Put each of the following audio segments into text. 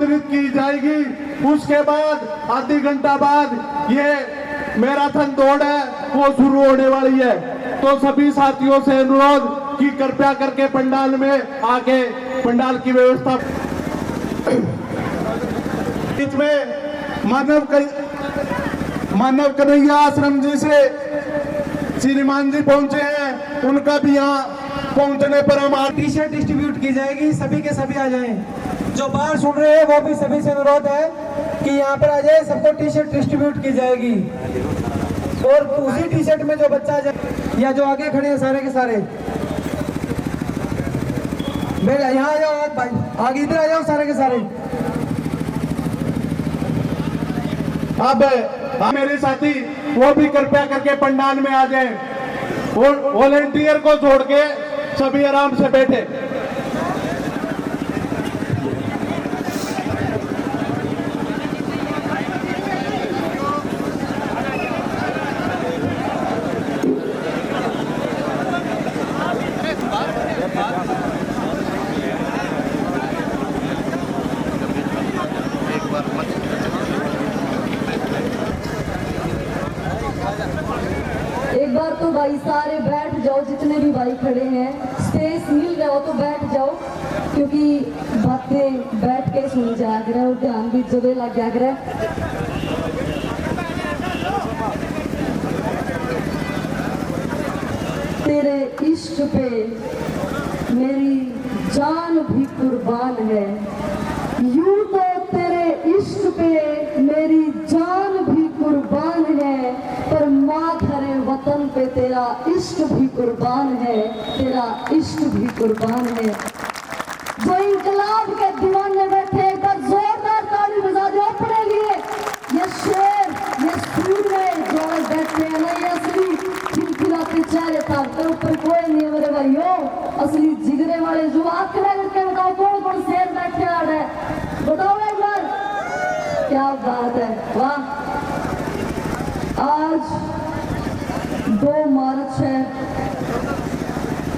वितरित की जाएगी। उसके बाद आधी घंटा बाद ये मैराथन दौड़ है वो शुरू होने वाली है। तो सभी साथियों से अनुरोध कि कृपया करके पंडाल में आके पंडाल की व्यवस्था। बीच में मानव कन्हैया आश्रम जी से श्रीमान जी पहुंचे हैं, उनका भी यहाँ पहुंचने पर हम टी शर्ट डिस्ट्रीब्यूट की जाएगी। सभी के सभी आ जाएं। जो बाहर सुन रहे हैं वो भी सभी से अनुरोध है कि यहाँ पर आ जाए। सबको टी शर्ट डिस्ट्रीब्यूट की जाएगी और उसी टी शर्ट में जो बच्चा जाए या जो आगे खड़े हैं सारे के सारे बेटा यहाँ आ जाओ भाई, आगे इधर आ जाओ सारे के सारे। अब मेरे साथी वो भी कृपया करके पंडाल में आ जाएं। वॉलेंटियर को छोड़ के सभी आराम से बैठे। एक बार तो भाई सारे बैठ जाओ, जितने भी भाई खड़े हैं। स्पेस मिल रहा हो तो बैठ जाओ, क्योंकि बातें बैठ के सुनी जाया करे और ध्यान भी जगह लग गया करे। तेरे इश्क पे मेरी जान भी कुर्बान है, यूं तो तेरे इश्क पे मेरी जान भी कुर्बान है, पर माँ धरे वतन पे तेरा इश्क भी कुर्बान है, तेरा इश्क भी कुर्बान है। जो इंकलाब के दीवाने बैठे एक बार जोरदार ताली बजा दो अपने लिए। ये शेर, ये सूर्य जो बैठे हैं ना, ये असली खिलखिलाते चेहरे ताकते ऊपर कोई नहीं मेरे भाइयों। असली जिगरे वाले जो आंख खड़ा करके बताओ कौन कौन शेर बैठे आ रहे हैं, बताओ एक बार। क्या बात है, वाह। आज 2 मार्च है,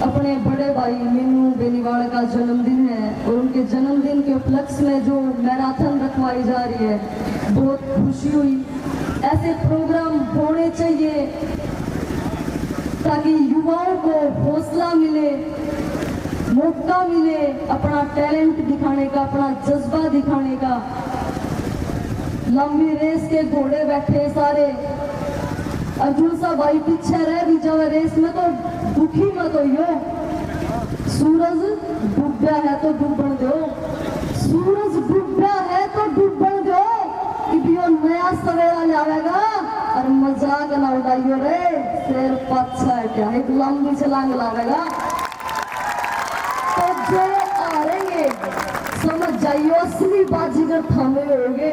अपने बड़े भाई मीनू बेनीवाल का जन्मदिन है और उनके जन्मदिन के उपलक्ष्य में जो मैराथन रखवाई जा रही है, बहुत खुशी हुई। ऐसे प्रोग्राम होने चाहिए ताकि युवाओं को हौसला मिले, मौका मिले अपना टैलेंट दिखाने का, अपना जज्बा दिखाने का। लंबी रेस के घोड़े बैठे सारे, अर्जुन सा भाई पीछे रह भी जाओ रेस में तो दुखी मत होइयो। सूरज डूबा है तो डूबन दो, सूरज डूबा है तो डूबन दो, कि नया सवेरा लावेगा। और मजाक ना उड़ाइयो रे, शेर पाछा है क्या, एक लंबी छलांग लावेगा तो जो हारेंगे समझ जाइयो असली बाजीगर थामे होंगे,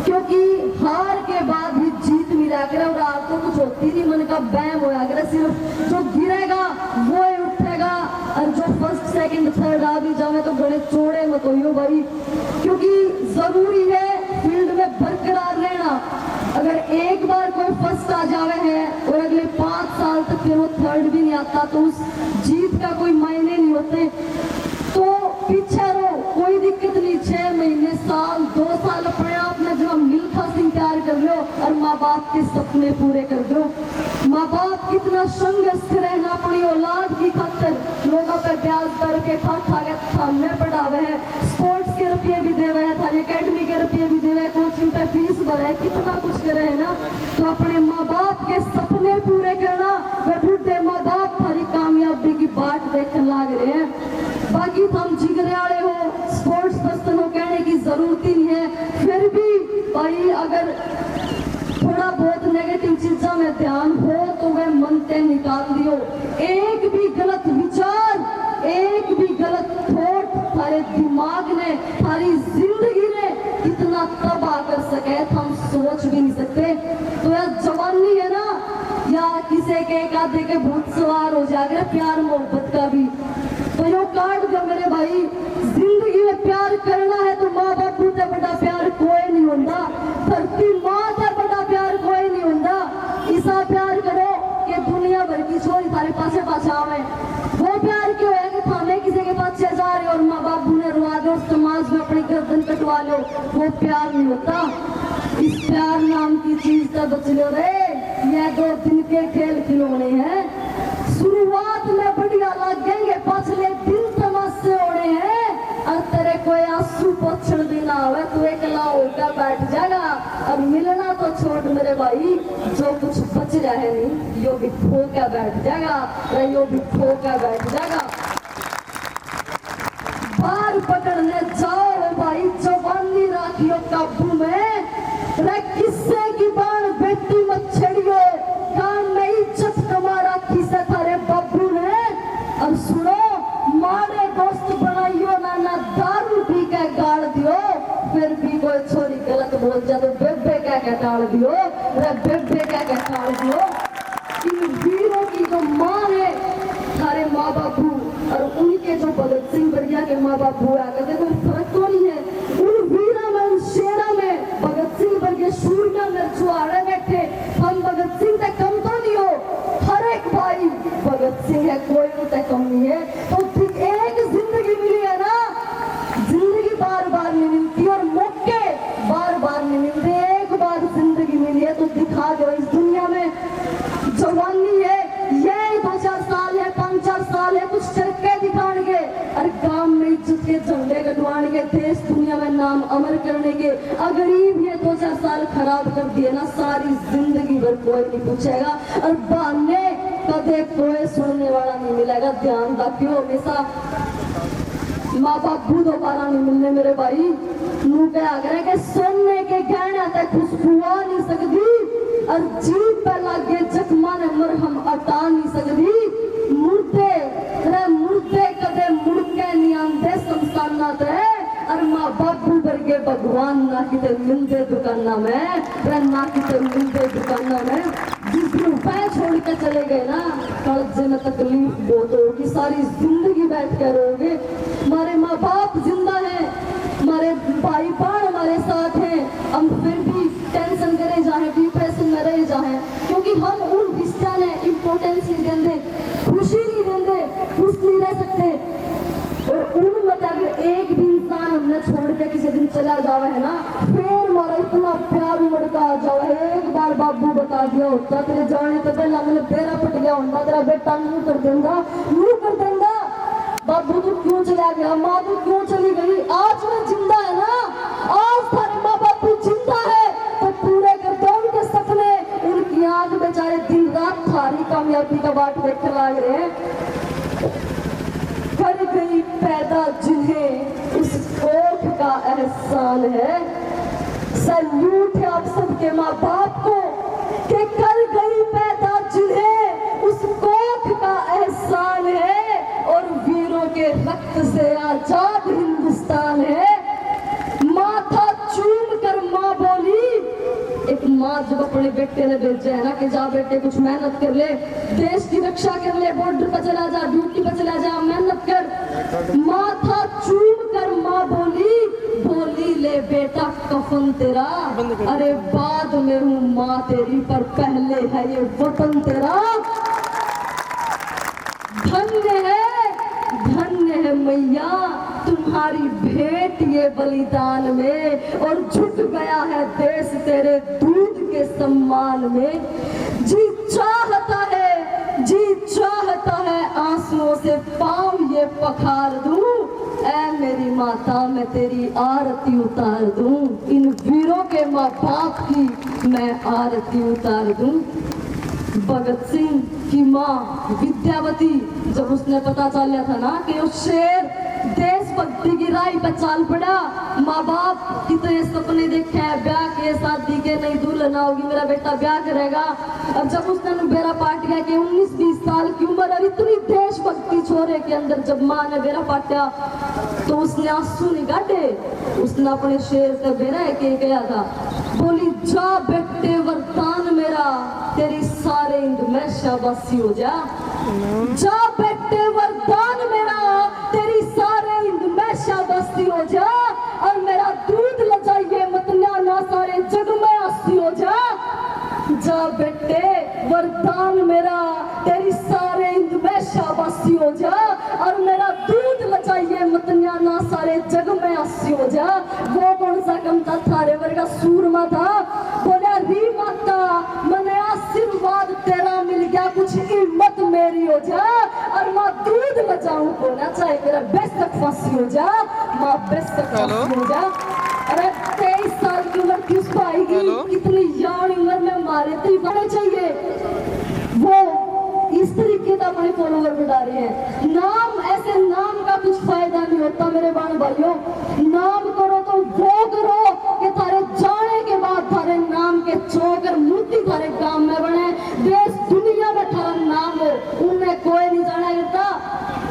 क्योंकि हार के बाद ही जीत मिला करे। और हार तो कुछ होती नहीं, मन का बैम होया करे, सिर्फ जो गिरेगा वो ही उठेगा। और जो फर्स्ट सेकंड थर्ड आ भी जावे तो बड़े चौड़े मत होइयो भाई, क्योंकि जरूरी है फील्ड में बरकरार रहना। अगर एक बार कोई फर्स्ट आ जावे है और अगले 5 साल तक फिर वो थर्ड भी नहीं आता तो उस जीत का कोई मायने नहीं होते। तो पीछे रहो, कोई दिक्कत नहीं। 6 महीने, साल, 2 साल अपने आप में जो मिल्खा सिंह तैयार कर लो और माँ बाप के सपने पूरे कर दो। माँ बाप कितना संघर्ष रहना अपनी औलाद की खातिर, लोगों पे ब्याज दर के खा के सामने पढ़ावे है, स्पोर्ट्स के रुपये भी दे रहे हैं, थाली अकेडमी के रुपये भी दे रहे हैं, कोचिंग पे फीस भरे, कितना कुछ करे है ना। तो अपने माँ बाप के सपने पूरे करना, वे बुढ़े माँ बाप थारी कामयाबी की बाट देखने लग रहे हैं। बाकी हम जिगरे वाले हो, स्पोर्ट्स पर्सन हो, कहने की जरूरत ही नहीं है। फिर भी भाई अगर थोड़ा बहुत नेगेटिव चीजों में ध्यान हो तो वह मन से निकाल दियो। एक भी गलत विचार, एक भी गलत थॉट थारे दिमाग ने, थारी जिंदगी ने कितना तबाह कर सके हम सोच भी नहीं सकते। तो यह जवानी है ना, या किसी के एक आधे के भूत सवार हो जाएगा प्यार मोहब्बत का भी, तो यो काट दो मेरे भाई। जिंदगी में प्यार करना है तो माँ बापू से बड़ा प्यार कोई नहीं होता, धरती माँ से बड़ा प्यार कोई नहीं होता। ऐसा प्यार करो कि दुनिया भर की छोरी थारे पासे आवे। वो प्यार क्यों है कि थाने किसी के पास जा रहे और माँ बापू ने रुआ दो, समाज में अपनी गर्दन कटवा लो। वो प्यार नहीं होता। इस प्यार नाम की चीज का बच लो रे, ये 2 दिन के खेल खिलौने हैं। शुरुआत में बढ़िया लगेंगे, पछले दिन तमाशे होने हैं। और तेरे कोई आंसू पोछण देना हो तो एकला होकर बैठ जाएगा। और मिलना तो छोड़ मेरे भाई, जो कुछ बच रहे नहीं यो भी खो के बैठ जाएगा, यो भी खो के बैठ जाएगा। बार पकड़ने जाओ भाई, जवानी राखियो काबू में। रे किस्से की बाण बेटी मत छेड़ियो, कान में इज्जत कमा राखी से थारे बाबू ने। और सुनो, मारे दोस्त बनाइयो ना, ना दारू पी के गाड़ दियो। फिर भी कोई छोरी गलत बोल जाए तो बेबे कह के टाल दियो, रे बेबे कह के टाल दियो। इन वीरों की जो माँ है थारे माँ बापू, और उनके जो भगत सिंह बरिया के माँ बाप हुआ करते, कोई फर्क तो नहीं है। उन वीरा में, उन शेरा में भगत सिंह बरिया शूरना में छुआड़े बैठे। हम भगत सिंह तक कम तो नहीं हो, हर एक भाई भगत सिंह है, कोई उनसे कम नहीं है। तो ठीक एक जिंदगी मिली है ना, जिंदगी बार बार नहीं मिलती और मौके बार बार नहीं मिलते। एक बार जिंदगी मिली है तो दिखा दो इस दुनिया में। जवानी है ये 2-4 साल है, 5-4 साल है, कुछ करके दिखाएंगे। और गांव में इज्जत के झंडे गड़वाएंगे, देश दुनिया में नाम अमर करने के। अगर ये 2-4 साल खराब कर दिए ना, सारी जिंदगी भर कोई नहीं पूछेगा। और बहाने कदे कोई सुनने वाला नहीं मिलेगा। ध्यान रखियो, हमेशा माँ बापू दोबारा नहीं मिलने मेरे भाई। नू क्या करे कि सोने के गहने तक खुशबू आ नहीं सकती, और जीभ पे लागे जख्मा ने मरहम हटा नहीं सकती। मुर्दे रे मुर्दे कदे मुड़ के नहीं आंदे शमशाना ते। और माँ बापू वर्गे भगवान ना किते मिलते दुकाना में, रे ना किते मिलते दुकाना में। जिस दिन पैर छोड़ के चले गए ना, कल में तकलीफ बहुत होगी, सारी जिंदगी बैठ कर रोगे। हमारे माँ बाप जिंदा है, हमारे भाई बहन हमारे साथ हैं, हम फिर भी टेंशन करे जाए, डिप्रेशन में रह जाए, क्योंकि हम उन रिश्ता ने इम्पोर्टेंस नहीं देंगे, खुशी नहीं देंगे, खुश नहीं रह सकते। और उन मतलब एक भी इंसान हमने छोड़ के किसी दिन चला जावे है ना, फिर हमारा इतना प्यार उमड़ का आ जावे। एक बार बाबू बता दिया होता तेरे जाने तो पहला मैंने बेरा पट गया होता, तेरा बेटा यूं कर देंगा, यूं कर देंगा। बाबू तू क्यों चला गया, माँ तू क्यों चली गई। आज मैं जिंदा है ना, आज थारे माँ बापू जिंदा है तो पूरे कर दो उनके सपने। उनकी आंख बेचारे दिन रात थारी कामयाबी का बाट देख लाग रहे हैं। कर गई पैदा जिन्हें उस कोख का एहसान है। सैल्यूट है आप सबके माँ बाप को कि कर गई पैदा जिन्हें उस कोख का एहसान है। और वीरों के रक्त से आजाद हिंदुस्तान है। माथा चूम कर माँ बोली, एक माँ जब अपने बेटे ने भेजा है ना कि जा बेटे कुछ मेहनत कर ले, देश की रक्षा कर ले, बॉर्डर पर चला जा, ड्यूटी पर चला जा, मेहनत कर। माथा चूम कर माँ बोली, बोली ले बेटा कफन तेरा, अरे बाद में हूँ माँ तेरी पर पहले है ये वतन तेरा। धन्य है मैया तुम्हारी भेंट ये बलिदान में, और झुक गया है देश तेरे दूध के सम्मान में। जी चाहता है आंसुओं से पाँव ये पखार दूं, ऐ मेरी माता मैं तेरी आरती उतार दूं। इन वीरों के माँ बाप की मैं आरती उतार दूं। भगत सिंह की माँ विद्यावती, जब उसने पता चला था ना कि उस शेर देशभक्ति की राह पर चाल पड़ा, माँ बाप कितने सपने देखे हैं, ब्याह के शादी के, नहीं दुल्हन होगी मेरा बेटा ब्याह करेगा। अब जब उसने बेरा पाट गया कि 19-20 साल की उम्र और इतनी देशभक्ति छोरे के अंदर जब माँ ने बेरा पाटा तो उसने आंसू नहीं काटे। उसने अपने शेर से बेरा के गया था, बोली जा बेटे वरदान मेरा तेरी सारे इंद में शाबाशी हो जा। जा बेटे वरदान मेरा तेरी सारे इंद में शाबाशी हो जा, और मेरा दूध लजाइए मतला ना सारे जग में आसी हो जा। जा बेटे वरदान मेरा तेरी सारे इंद में शाबाशी हो जा, और मेरा दूध लजाइए मतला ना सारे जग में आसी हो जा। वो कौन सा कम था, थारे वर्गा सूरमा था। बोला री माता मने आशीर्वाद तेरा मिल गया, कुछ हिम्मत मेरी हो जा और माँ दूध बचाऊं बोला, चाहे मेरा बेस्ट तक फांसी हो जा, माँ बेस्ट तक फांसी हो जा। अरे 23 साल की उम्र किस पाएगी, कितनी यार उम्र में मारे तो बने चाहिए। वो इस तरीके का अपने फॉलोवर बढ़ा रहे हैं। नाम, ऐसे नाम का कुछ फायदा नहीं होता मेरे बाण भाइयों। नाम करो तो वो करो कि थारे जाने के बाद थारे नाम के चौक और मूर्ति थारे गांव में बने, देश दुनिया में थारा नाम हो, उनमें कोई नहीं जाना करता।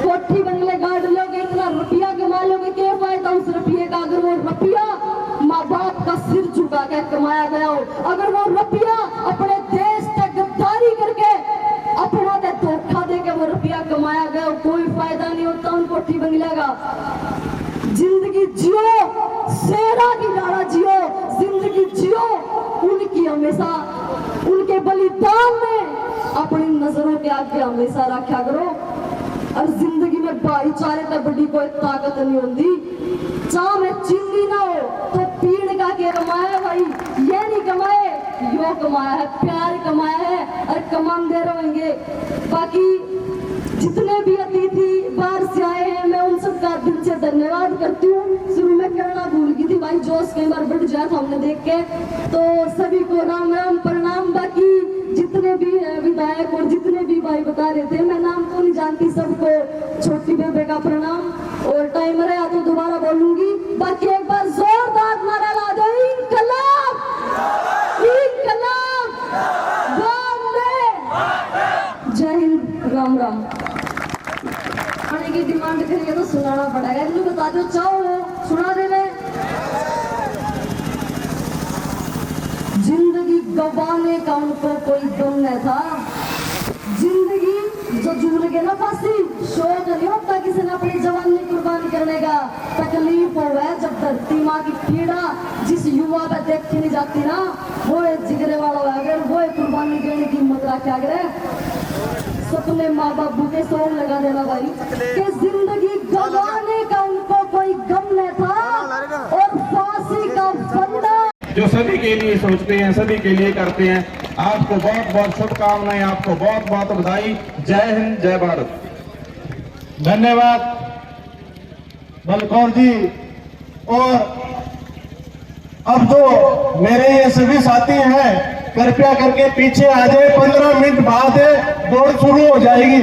कोठी बंगले गाड़ लोगे, इतना रुपया कमा लोगे, क्या फायदा उस रुपये का अगर वो रुपया माँ बाप का सिर झुका के कमाया गया हो, अगर वो रुपया अपने देश तक गद्दारी करके अपना दे धोखा दे के वो रुपया कमाया गया हो, कोई फायदा नहीं होता उन कोठी बंगले का। जिंदगी जियो, शेरा की नारा जियो, जिंदगी जियो, उनकी हमेशा उनके बलिदान में अपनी नजरों के आगे हमेशा रखा करो। और जिंदगी में भाईचारे से बड़ी कोई ताकत नहीं होती। चाह में चिंदी ना हो तो पीड़ का के कमाया भाई, ये नहीं कमाए, यो कमाया है, प्यार कमाया है और कमाते रहेंगे। बाकी जितने भी अतिथि बाहर से आए हैं मैं उन सबका दिल से धन्यवाद करती हूँ। शुरू में करना भूल गई थी भाई, जोश कई बार बढ़ जाता हमने देख के, तो सभी को राम राम प्रणाम। बाकी जितने भी विधायक और जितने भी भाई बता रहे थे, मैं नाम तो नहीं जानती, सबको छोटी बेबे का प्रणाम। और टाइम रहा तो दोबारा बोलूंगी। बाकी एक बार जोरदार नारा ला दो, इनकलाब, इनकलाब, जय हिंद, राम राम। खाने की डिमांड करेंगे तो सुनाना पड़ेगा, इनको बता दो चाहो सुना दे मैं। जिंदगी गवाने का उनको कोई गम नहीं था, जिंदगी जो झूल के ना फांसी, शौक नहीं होता किसी ने अपनी जवानी कुर्बान करने का। तकलीफ हो है जब धरती माँ की पीड़ा जिस युवा पे देखी नहीं जाती ना, वो एक जिगरे वाला हो, अगर वो एक कुर्बानी देने की हिम्मत रखा करे। सपने माँ बाबू के सॉन्ग लगा देना भाई कि जिंदगी गवाने का उनको कोई गम नहीं था और फांसी का फंदा जो सभी के लिए सोचते हैं, सभी के लिए करते हैं। आपको बहुत बहुत शुभकामनाएं, आपको बहुत बहुत बधाई। जय हिंद, जय भारत। धन्यवाद बलकौर जी। और अब जो मेरे ये सभी साथी हैं कृपया करके पीछे आ जाए, 15 मिनट बाद दौड़ शुरू हो जाएगी।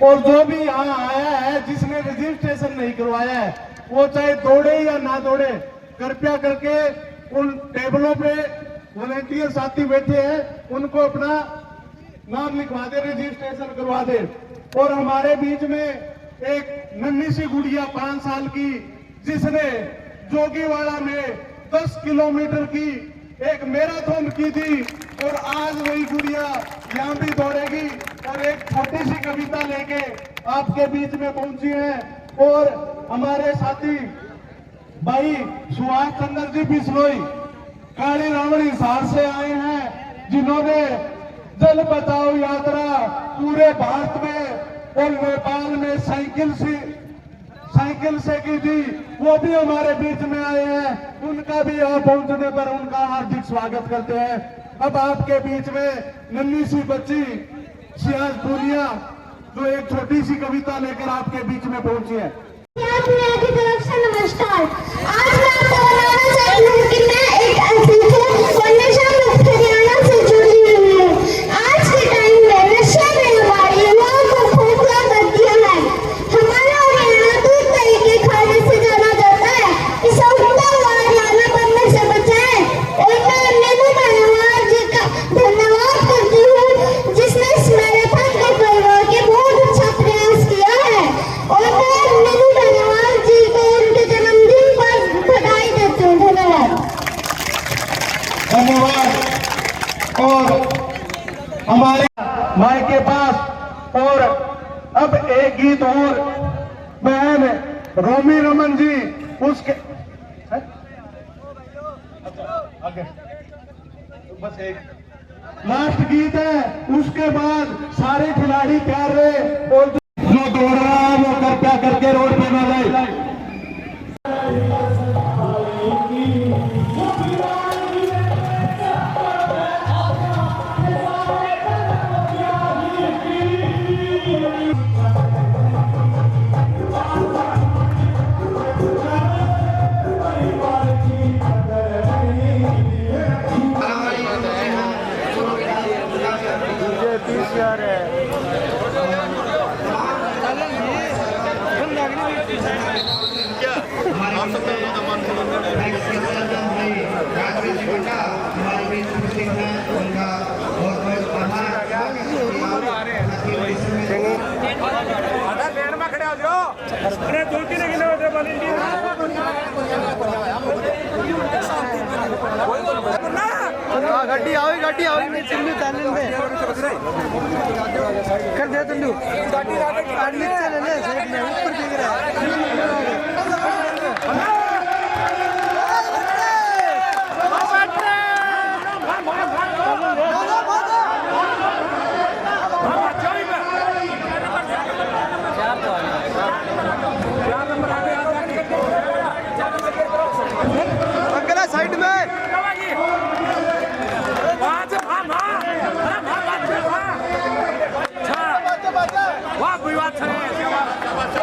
और जो भी यहाँ आया है जिसने रजिस्ट्रेशन नहीं करवाया है, वो चाहे दौड़े या ना दौड़े, कृपया करके उन टेबलों पे वॉलेंटियर साथी बैठे हैं, उनको अपना नाम लिखवा दे, रजिस्ट्रेशन करवा दे। और हमारे बीच में एक नन्ही सी गुड़िया 5 साल की, जिसने जोगीवाड़ा में 10 किलोमीटर की एक मैराथन की थी, और आज वही गुड़िया यहाँ भी दौड़ेगी और एक छोटी सी कविता लेके आपके बीच में पहुंची है। और हमारे साथी भाई सुभाष चंद्र जी बिश्नोई काली रावण हिसार से आए हैं, जिन्होंने जल बचाओ यात्रा पूरे भारत में और नेपाल में साइकिल से की थी, वो भी हमारे बीच में आए हैं। उनका भी यहाँ पहुंचने पर उनका हार्दिक स्वागत करते हैं। अब आपके बीच में नन्ही सी बच्ची सियाज पूनिया, जो एक छोटी सी कविता लेकर आपके बीच में पहुंची है। की तरफ से नमस्कार। आज मैं आपको बताना चाहती हूँ कि मैं एक अतिथि हूँ और नशा मुक्त हरियाणा से जुड़ी हुई हूँ। आज के टाइम में नशे ने हमारे युवाओं को खोखला कर दिया है। हमारा हरियाणा दूध दही के खाने से जाना जाता है। इसे उगता हुआ हरियाणा बनने से बचाए। और मैं नीलू धन्यवाद जी का धन्यवाद करती हूँ, जिसने इस मैराथन के परिवार के बहुत अच्छा प्रयास किया है। और मैं नीलू धन्यवाद जी को उनके जन्मदिन पर बधाई देती हूँ। धन्यवाद। धन्यवाद। और हमारे माई के पास और अब एक गीत और बहन रोमी रमन जी, उसके आगे बस एक लास्ट गीत है, उसके बाद सारे खिलाड़ी तैयार रहे और जो दौड़ रहा है वो कृपया करके रोड पे ना जाए। गड्डी आओगी मैं चिल्लू चालन दे कर दे तुल्लू गाड़ी चले ले साइड में ऊपर दिख रहा है साइड में वाह कोई बात है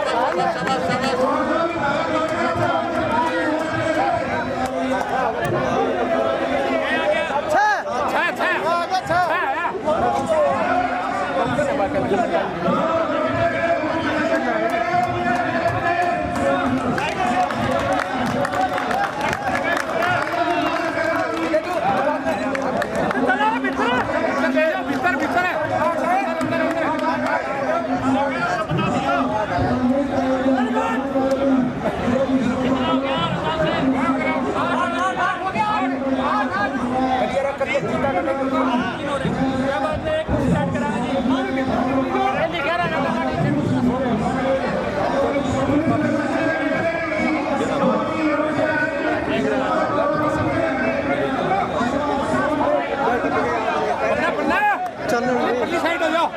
साइड हो जाओ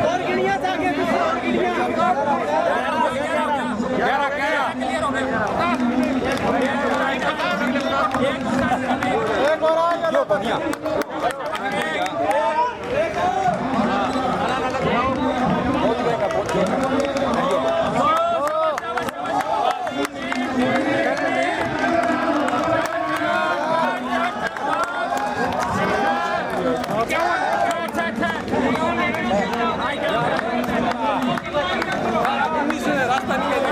और गिड़िया जाके और गिड़िया एक और आ गया बढ़िया रास्ता नहीं है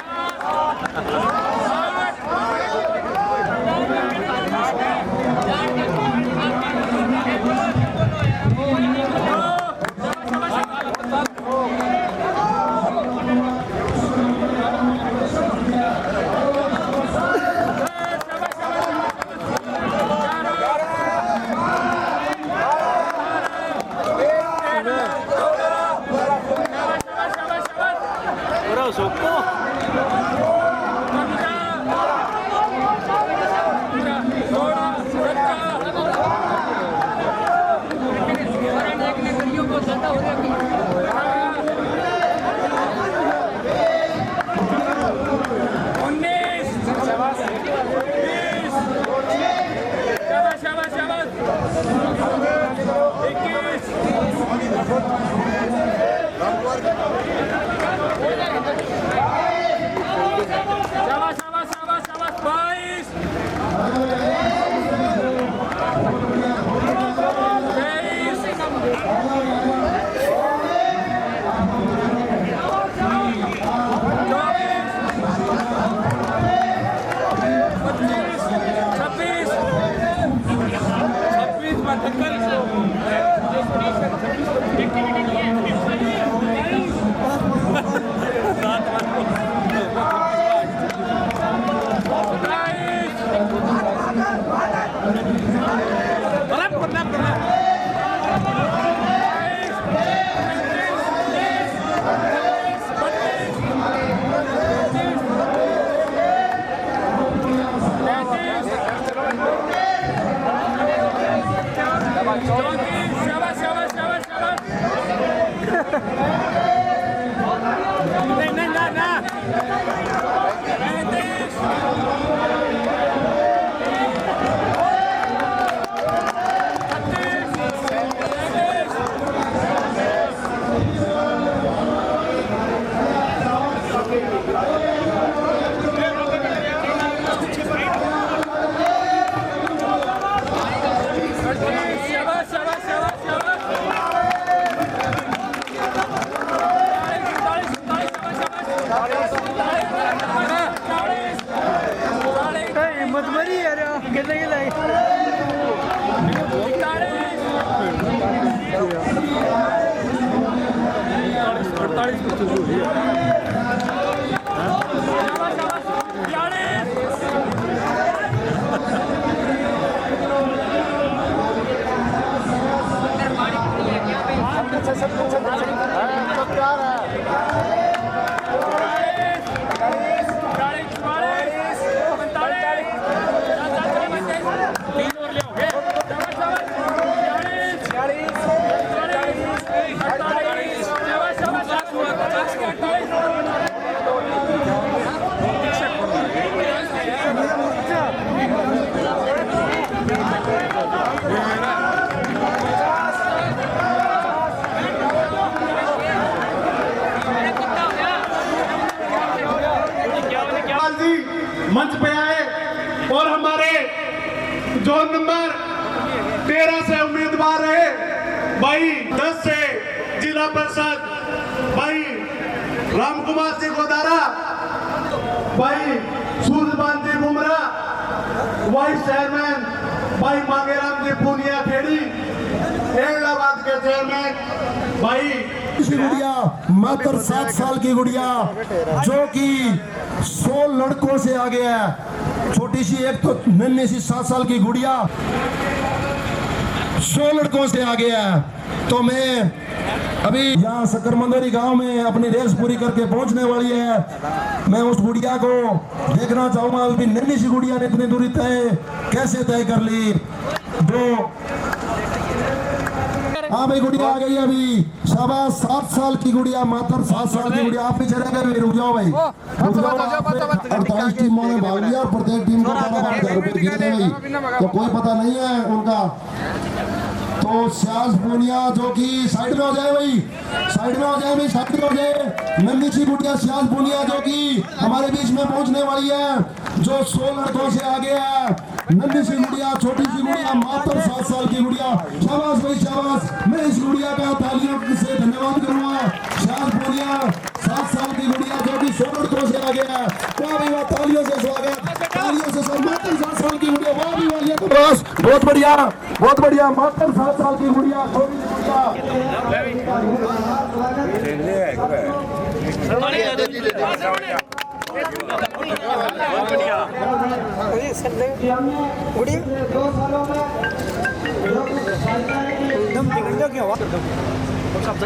मंच पे आए और हमारे जोन नंबर 13 से उम्मीदवार है भाई 10 से जिला परिषद भाई रामकुमार जी गोदारा, भाई सूरजबान जी बुमरा, वाइस चेयरमैन भाई मांगेराम जी पूनिया खेड़ी, हैदराबाद के चेयरमैन भाई गुड़िया मात्र 7 साल की गुड़िया जो कि 100 लड़कों से आगे है। छोटी सी एक तो नन्ही सी 7 साल की गुड़िया 100 लड़कों से आगे है। तो मैं अभी यहाँ सकरमंदोरी गांव में अपनी रेस पूरी करके पहुंचने वाली है। मैं उस गुड़िया को देखना चाहूंगा अभी नन्ही सी गुड़िया ने इतनी दूरी कैसे तय कर ली। हाँ भाई गुड़िया आ गई अभी, शाबाश। 7 साल की गुड़िया, मात्र 7 साल की गुड़िया। आप पीछे रह गए, रुक जाओ भाई, रुक जाओ। 48 टीमों ने भाग लिया और प्रत्येक टीम को 1000 रुपए जीते भाई, तो कोई पता नहीं है उनका। तो श्यास पूनिया जो कि साइड में हो जाए भाई, साइड में हो जाए भाई, साइड में हो जाए। नन्ही सी गुड़िया श्यास पूनिया जो कि हमारे बीच में पहुंचने वाली है, जो 100 लड़कों से आगे है। नन्ही सी गुड़िया, छोटी सी गुड़िया, मात्र 7 साल की गुड़िया। शाबाश भाई शाबाश। मैं इस गुड़िया का तालियों से धन्यवाद करूंगा। श्यास पूनिया 7 साल की गुड़िया जो कि 100 लड़कों से आगे है। वाह भाई वाह, तालियों से स्वागत, तालियों से स्वागत। मात्र 7 साल की गुड़िया, वाह भाई वाह, ये तो बस बहुत बढ़िया, बहुत बढ़िया। मात्र 7 साल की गुड़िया, छोटी सी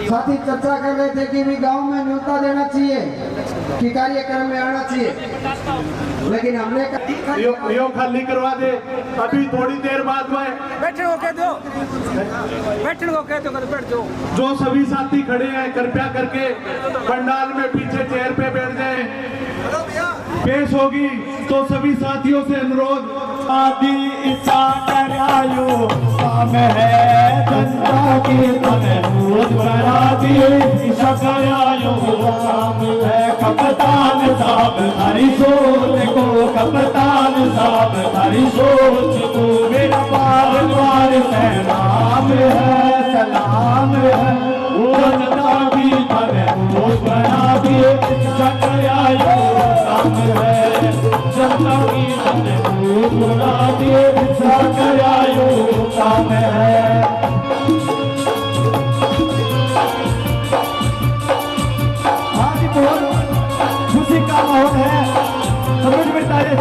साथी चर्चा कर रहे थे कि भी गांव में न्योता देना चाहिए कि कार्यक्रम में आना चाहिए, लेकिन हमने यो खाली करवा दे। अभी थोड़ी देर बाद में बैठने को कह दो, बैठने को कह दो, बैठ जाओ। जो सभी साथी खड़े हैं कृपया करके पंडाल में पीछे चेयर पे बैठ जाएं। पेश होगी तो सभी साथियों से अनुरोध। आदि इच्छा करायो काम है जनता की मजबूत बना दी। इच्छा करायो काम है कप्तान साहब हरी सोच को, कप्तान साहब हरी सोच को। मेरा बार बार सलाम है, सलाम है। वो जनता की मजबूत बना दी। इच्छा करायो काम है जनता की मजबूत बना दी। इच्छा करायो काम है। आज बहुत खुशी का माहौल है, समझ में तारे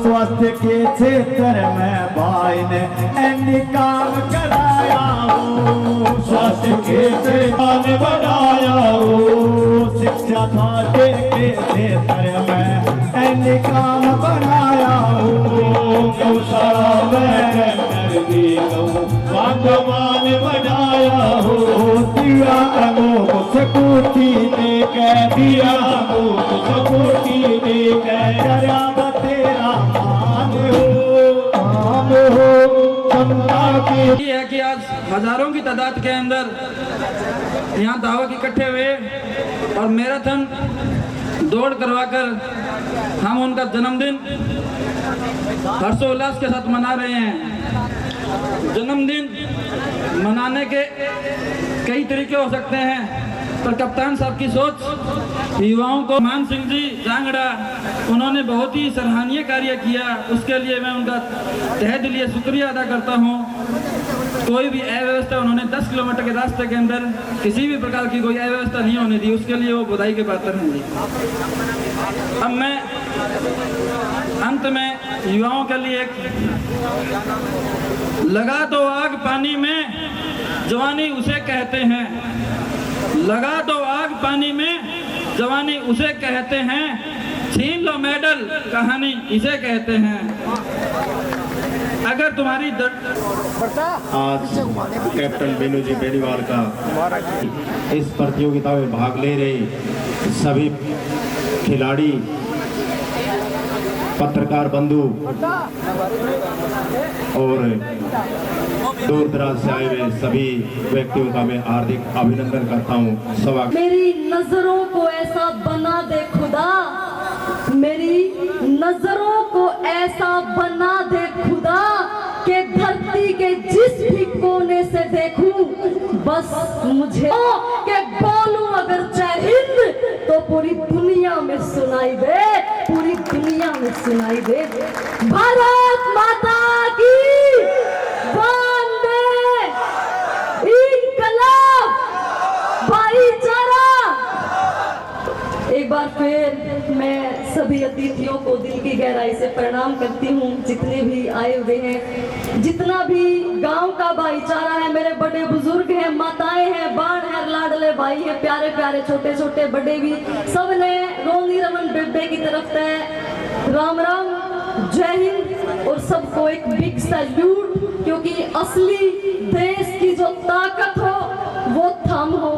स्वास्थ्य के क्षेत्र में भाई ने ऐनी काम कराया हो। स्वास्थ्य के क्षेत्र में बनाया हो। शिक्षा खाते के क्षेत्र में ऐनी काम बनाया हो। गौशाला में नरगी गौ बागवान बनाया हो। दिया को सकुटी ने कह दिया को सकुटी ने कह तेरा मान हो ये है कि आज हजारों की तादाद के अंदर यहाँ दावत इकट्ठे हुए और मैराथन दौड़ करवाकर हम उनका जन्मदिन हर्षोल्लास के साथ मना रहे हैं। जन्मदिन मनाने के कई तरीके हो सकते हैं, पर कप्तान साहब की सोच युवाओं को, मान सिंह जी जांगड़ा, उन्होंने बहुत ही सराहनीय कार्य किया, उसके लिए मैं उनका तहे दिल शुक्रिया अदा करता हूँ। कोई भी अव्यवस्था उन्होंने 10 किलोमीटर के रास्ते के अंदर किसी भी प्रकार की कोई अव्यवस्था नहीं होने दी, उसके लिए वो बधाई के पात्र हैं जी। अब मैं अंत में युवाओं के लिए लगा दो आग पानी में, जवानी उसे कहते हैं। लगा दो आग पानी में, जवानी उसे कहते हैं। छीन लो मेडल, कहानी इसे कहते हैं। अगर तुम्हारी आज कैप्टन बेनू जी बेनीवाल का इस प्रतियोगिता में भाग ले रहे सभी खिलाड़ी, पत्रकार बंधु और दूर दराज से आए हुए सभी व्यक्तियों का मैं हार्दिक अभिनंदन करता हूँ। स्वागत। मेरी नजरों को ऐसा बना दे खुदा, मेरी नजरों को ऐसा बना दे खुदा कि धरती के जिस भी कोने से देखूं बस मुझे कि बोलूं अगर जय हिंद तो पूरी दुनिया में सुनाई दे, पूरी दुनिया में सुनाई दे। भारत माता की वंदे, इनकलाब, भाईचारा। एक बार फिर मैं सभी अतिथियों को दिल की गहराई से प्रणाम करती हूँ, जितने भी आए हुए हैं, जितना भी गांव का भाईचारा है, मेरे बड़े बुजुर्ग हैं, माताएं हैं, बाण है, लाडले भाई हैं, प्यारे प्यारे छोटे छोटे बड़े भी, सब ने रोनी रमन बेबे की तरफ से राम राम, जय हिंद और सबको एक बिग सैल्यूट। क्योंकि असली देश की जो ताकत हो वो थम हो,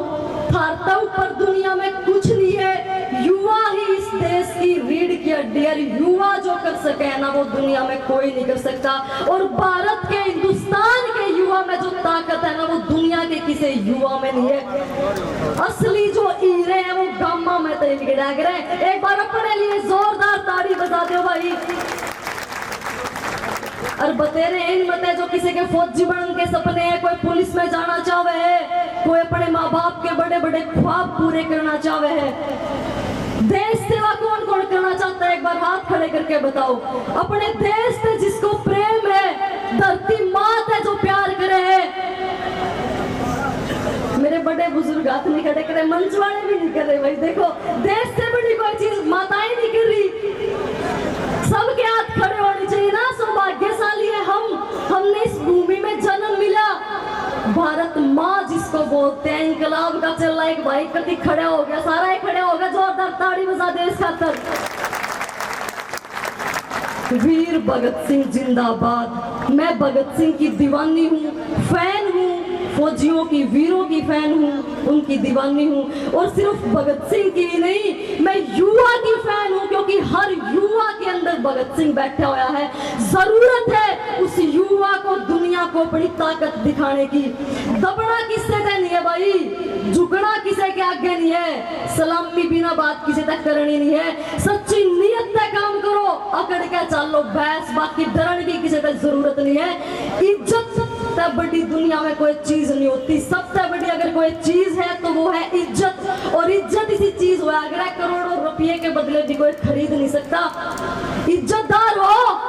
थारता ऊपर दुनिया में कुछ नहीं है, युवा ही इस देश की रीढ़ की हड्डी है। युवा जो कर सके है ना वो दुनिया में कोई नहीं कर सकता। और भारत के, हिंदुस्तान के युवा में जो ताकत है ना वो दुनिया के किसी युवा में नहीं है। असली जो हीरे हैं वो गामा में तो इनके डाग रहे। एक बार अपने लिए जोरदार ताड़ी बजा दो भाई। और बतेरे हिम्मत है जो किसी के फौजी बनने के सपने हैं, कोई पुलिस में जाना चाहे है, कोई अपने माँ बाप के बड़े बड़े ख्वाब पूरे करना चाहे है। देश सेवा कौन कौन करना चाहता है, एक बार हाथ खड़े करके बताओ। अपने देश से जिसको प्रेम है, धरती मात है जो प्यार करे है। मेरे बड़े बुजुर्ग हाथ नहीं खड़े करे, मंच वाले भी नहीं कर रहे भाई। देखो देश से बड़ी कोई चीज माताएं नहीं कर रही, सबके हाथ खड़े होने चाहिए ना। सौभाग्यशाली है हमने इस भूमि में जन्म मिला। भारत माँ जिसको बोलते हैं, इनकलाब का चल रहा एक भाई कति खड़े हो गया, सारा ही खड़े हो गया, जोरदार ताड़ी बजा दे इस खातर। वीर भगत सिंह जिंदाबाद। मैं भगत सिंह की दीवानी हूँ, फैन हूँ, फौजियों की, वीरों की फैन हूँ, उनकी दीवानी हूँ। और सिर्फ भगत सिंह की ही नहीं, मैं युवा की फैन हूँ, क्योंकि हर युवा के अंदर भगत सिंह बैठा हुआ है। जरूरत है उस युवा को दुनिया को अपनी ताकत दिखाने की। दबना किससे नहीं है भाई, झुकना किसी के आगे नहीं है, सलामी बिना बात किसी तक करनी नहीं है। सच्ची नीयत से काम करो, अकड़ के चलो भैंस, बाकी डरने की किसी तक जरूरत नहीं है। इज्जत सबसे बड़ी दुनिया में कोई चीज नहीं होती, सबसे बड़ी अगर कोई चीज है तो वो है इज्जत। और इज्जत इसी चीज हुआ, अगर करोड़ों रुपये के बदले भी कोई खरीद नहीं सकता। इज्जतदार हो,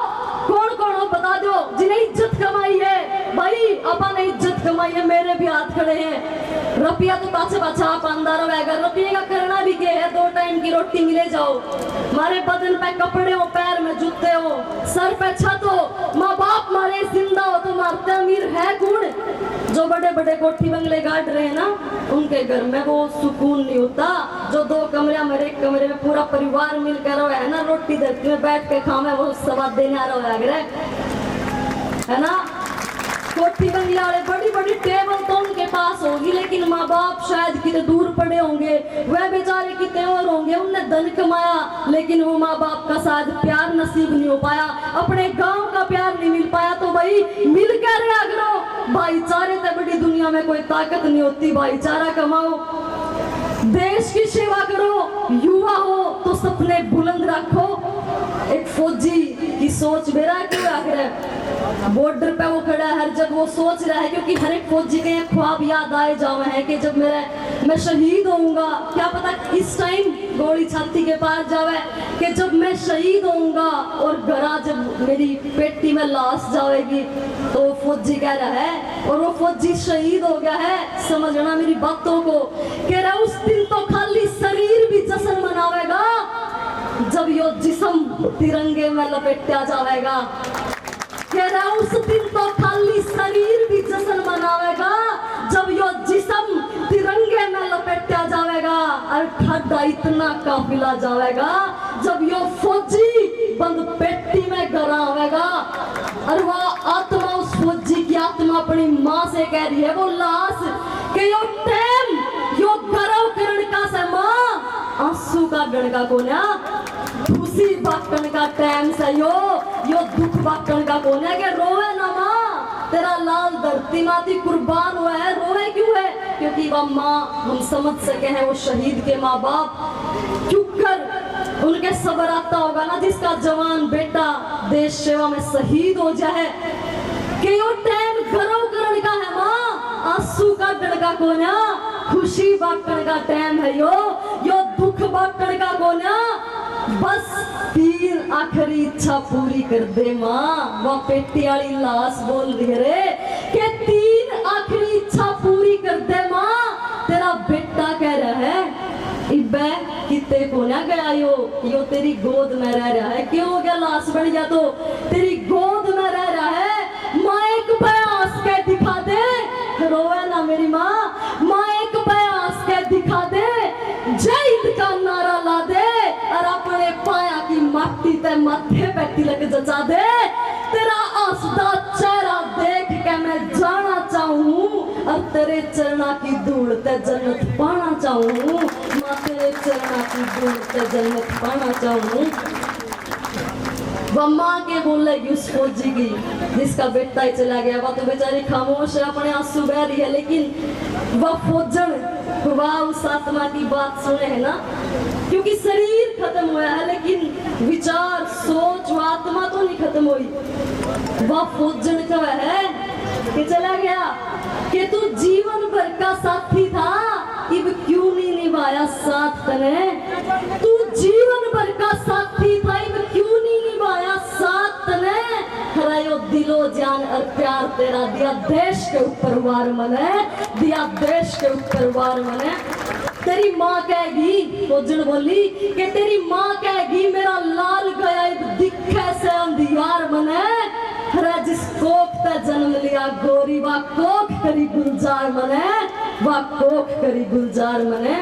कौन कौन हो बता दो जिन्हें इज्जत कमाई है भाई। अपन ने इज्जत कमाई है, मेरे भी हाथ खड़े हैं। रुपया तो पाछे पाछा आप अंदर होगा, रुपये का करना भी क्या है, 2 टाइम की रोटी मिले जाओ। हमारे बदन पे कपड़े हो, पैर में जूते हो, सर पे छत हो, माँ बाप मारे जिंदा हो तो मारते अमीर है कौन। जो बड़े बड़े कोठी बंगले गाड़ रहे हैं ना, उनके घर में वो सुकून नहीं होता। जो 2 कमरे मेरे, 1 कमरे में पूरा परिवार मिलकर रहा है ना, रोटी धरती में बैठ के खावे, वो स्वाद देने आ रहा है ना। कोठी बंगले वाले बड़ी बड़ी टेबल तो उनके पास होगी, लेकिन माँ बाप शायद कितने दूर पड़े होंगे, वह बेचारे कितने और होंगे, उनने धन कमाया लेकिन वो माँ बाप का शायद प्यार नसीब नहीं हो पाया, अपने गांव का प्यार नहीं मिल पाया। तो भाई मिलकर रहा करो, भाईचारे से बड़ी दुनिया में कोई ताकत नहीं होती। भाईचारा कमाओ, देश की सेवा करो, युवा हो तो सपने बुलंद रखो। एक फौजी की सोच मेरा क्यों आखिर बॉर्डर पे वो खड़ा है, हर जगह वो सोच रहा है, क्योंकि हर एक फौजी के ख्वाब याद आए जावे हैं कि जब मैं शहीद होऊंगा, क्या पता किस टाइम गोली छाती के पार जावे, कि जब मैं शहीद होऊंगा और घरा जब मेरी पेटी में लाश जाएगी तो वो फौजी कह रहा है, और वो फौजी शहीद हो गया है, समझना मेरी बातों को, कह रहा उस दिन तो खाली शरीर भी जश्न मनावेगा जब यो जिस्म तिरंगे में लपेटा जाएगा। कह रहा उस दिन तो खाली शरीर भी जश्न मनावेगा जब यो जिस्म तिरंगे में लपेटा जाएगा, और ठड्डा इतना काफिला जाएगा जब यो फौजी बंद पेटी में गरावेगा। और वह आत्मा, उस फौजी की आत्मा अपनी माँ से कह रही है, वो लाश के यो टाइम यो गरव करण का से माँ आंसू का गणका कोन्या, खुशी बाकन का टाइम से यो दुख बाकन का कोन्या, के रोवे ना माँ, तेरा लाल धरती माती कुर्बान हुआ है, रोवे क्यों है? क्योंकि वह माँ, हम समझ सके हैं वो शहीद के माँ बाप चुप कर उनके सब्र आता होगा ना, जिसका जवान बेटा देश सेवा में शहीद हो जाए, कि यो टाइम गरव करण का है माँ, आंसू का गणका कोन्या, खुशी बाकन का टाइम है यो दुख बाकन का कोन्या, बस 3 आखिरी इच्छा पूरी कर दे माँ। वह पेटी वाली लाश बोल रही रे कि 3 आखिरी इच्छा पूरी कर दे माँ, तेरा बेटा कह रहा है इब्बे किते कोन्या गया यो तेरी गोद में रह रहा है, क्यों हो गया लाश बन गया तो तेरी गोद में रह रहा है, माँ एक बयास के दिखा दे, रोवे ना मेरी माँ एक बयास के दिखा दे, जय हिंद का नारा ला दे, और अपने पाया की माटी ते माथे पे तिलक जचा दे, तेरा आसदा चेहरा देख के मैं जाना चाहूँ, और तेरे चरणा की धूल ते जन्नत पाना चाहूँ माँ, तेरे चरणा की धूल ते जन्नत पाना चाहूँ। वह माँ के बोलेगी उस फौजी की जिसका बेटा ही चला गया, वह तो बेचारी खामोश है, अपने आंसू बह रही है, लेकिन वह फौजन वह उस आत्मा की बात सुने है ना, क्योंकि शरीर खत्म हुआ है लेकिन विचार सोच व आत्मा तो नहीं खत्म हुई। वह फौजन का है कि चला गया कि तू जीवन भर का साथी था, इब क्यों नहीं निभाया साथ तने, तू जीवन भर का साथी था, इब क्यों नहीं निभाया साथ तने, हरायो दिलो जान और प्यार तेरा दिया देश के ऊपर वार मने, दिया देश के ऊपर वार मने। तेरी माँ कहेगी, फौजन बोली कि तेरी माँ कहेगी मेरा लाल गया दिखे से अंधियार मने, हरा जिस कोख पे जन्म लिया गोरी वा कोख करी गुलजार मने, वा कोख करी गुलजार मने।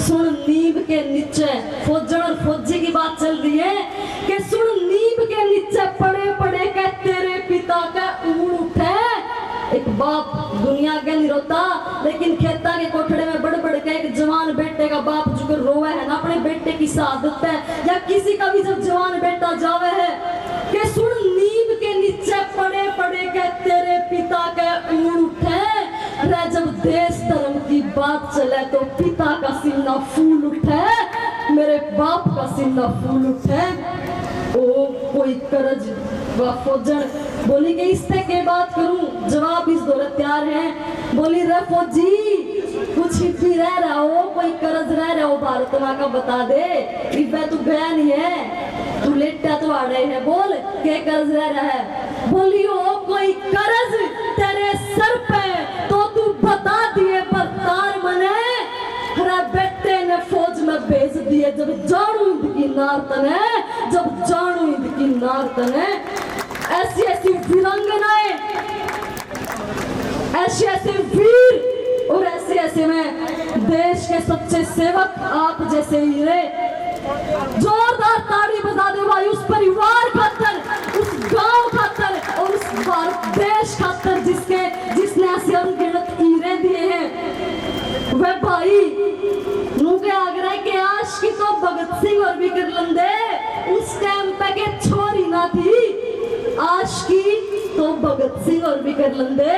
सुन नींब के नीचे, फौजन और फौजी की बात चल रही है कि सुन नींब के नीचे पड़े पड़े के तेरे पिता का ऊन उठे। एक बाप दुनिया के नहीं रोता, लेकिन खेता के कोठड़े में बड़ बड़ के एक जवान बेटे का बाप जो रोवे है ना अपने बेटे की शहादत है, या किसी का भी जब जवान बेटा जावे है कि सुन नींब के नीचे पड़े पड़े के तेरे पिता के ऊन उठे, अरे जब देश धर्म की बात चले तो पिता का सीना फूल उठे, मेरे बाप का सीना फूल उठे। ओ कोई करज व फौजन बोली कि इससे के बात करूं, जवाब इस दौरान तैयार है। बोली रे फौजी कुछ भी रह रहा हो, कोई कर्ज रह रहा हो भारत माँ का बता दे, इब्बे तू गया नहीं है, तू लेटा तो आ रहे है, बोल के कर्ज रह रहा है। बोली हो कोई कर्ज तेरे सर पे तो तू बता दिए बरतार मने, हरा बेटे ने फौज में भेज दिए जब जानू इनकी नार तने, जब जानू इनकी नार तने। ऐसी ऐसी वीरांगनाएं, ऐसे ऐसे वीर और ऐसे ऐसे में देश के सच्चे सेवक आप जैसे हीरे, जोरदार ताड़ी बजा दे भाई उस परिवार खातर, उस गांव खातर और उस भारत देश खातर जिसने ऐसे अनगिनत हीरे दिए हैं। वे भाई मुझे आग्रह के आश की तो भगत सिंह और भी कर लंदे उस टाइम पे के छोरी ना थी, आश की तो भगत सिंह और भी कर लंदे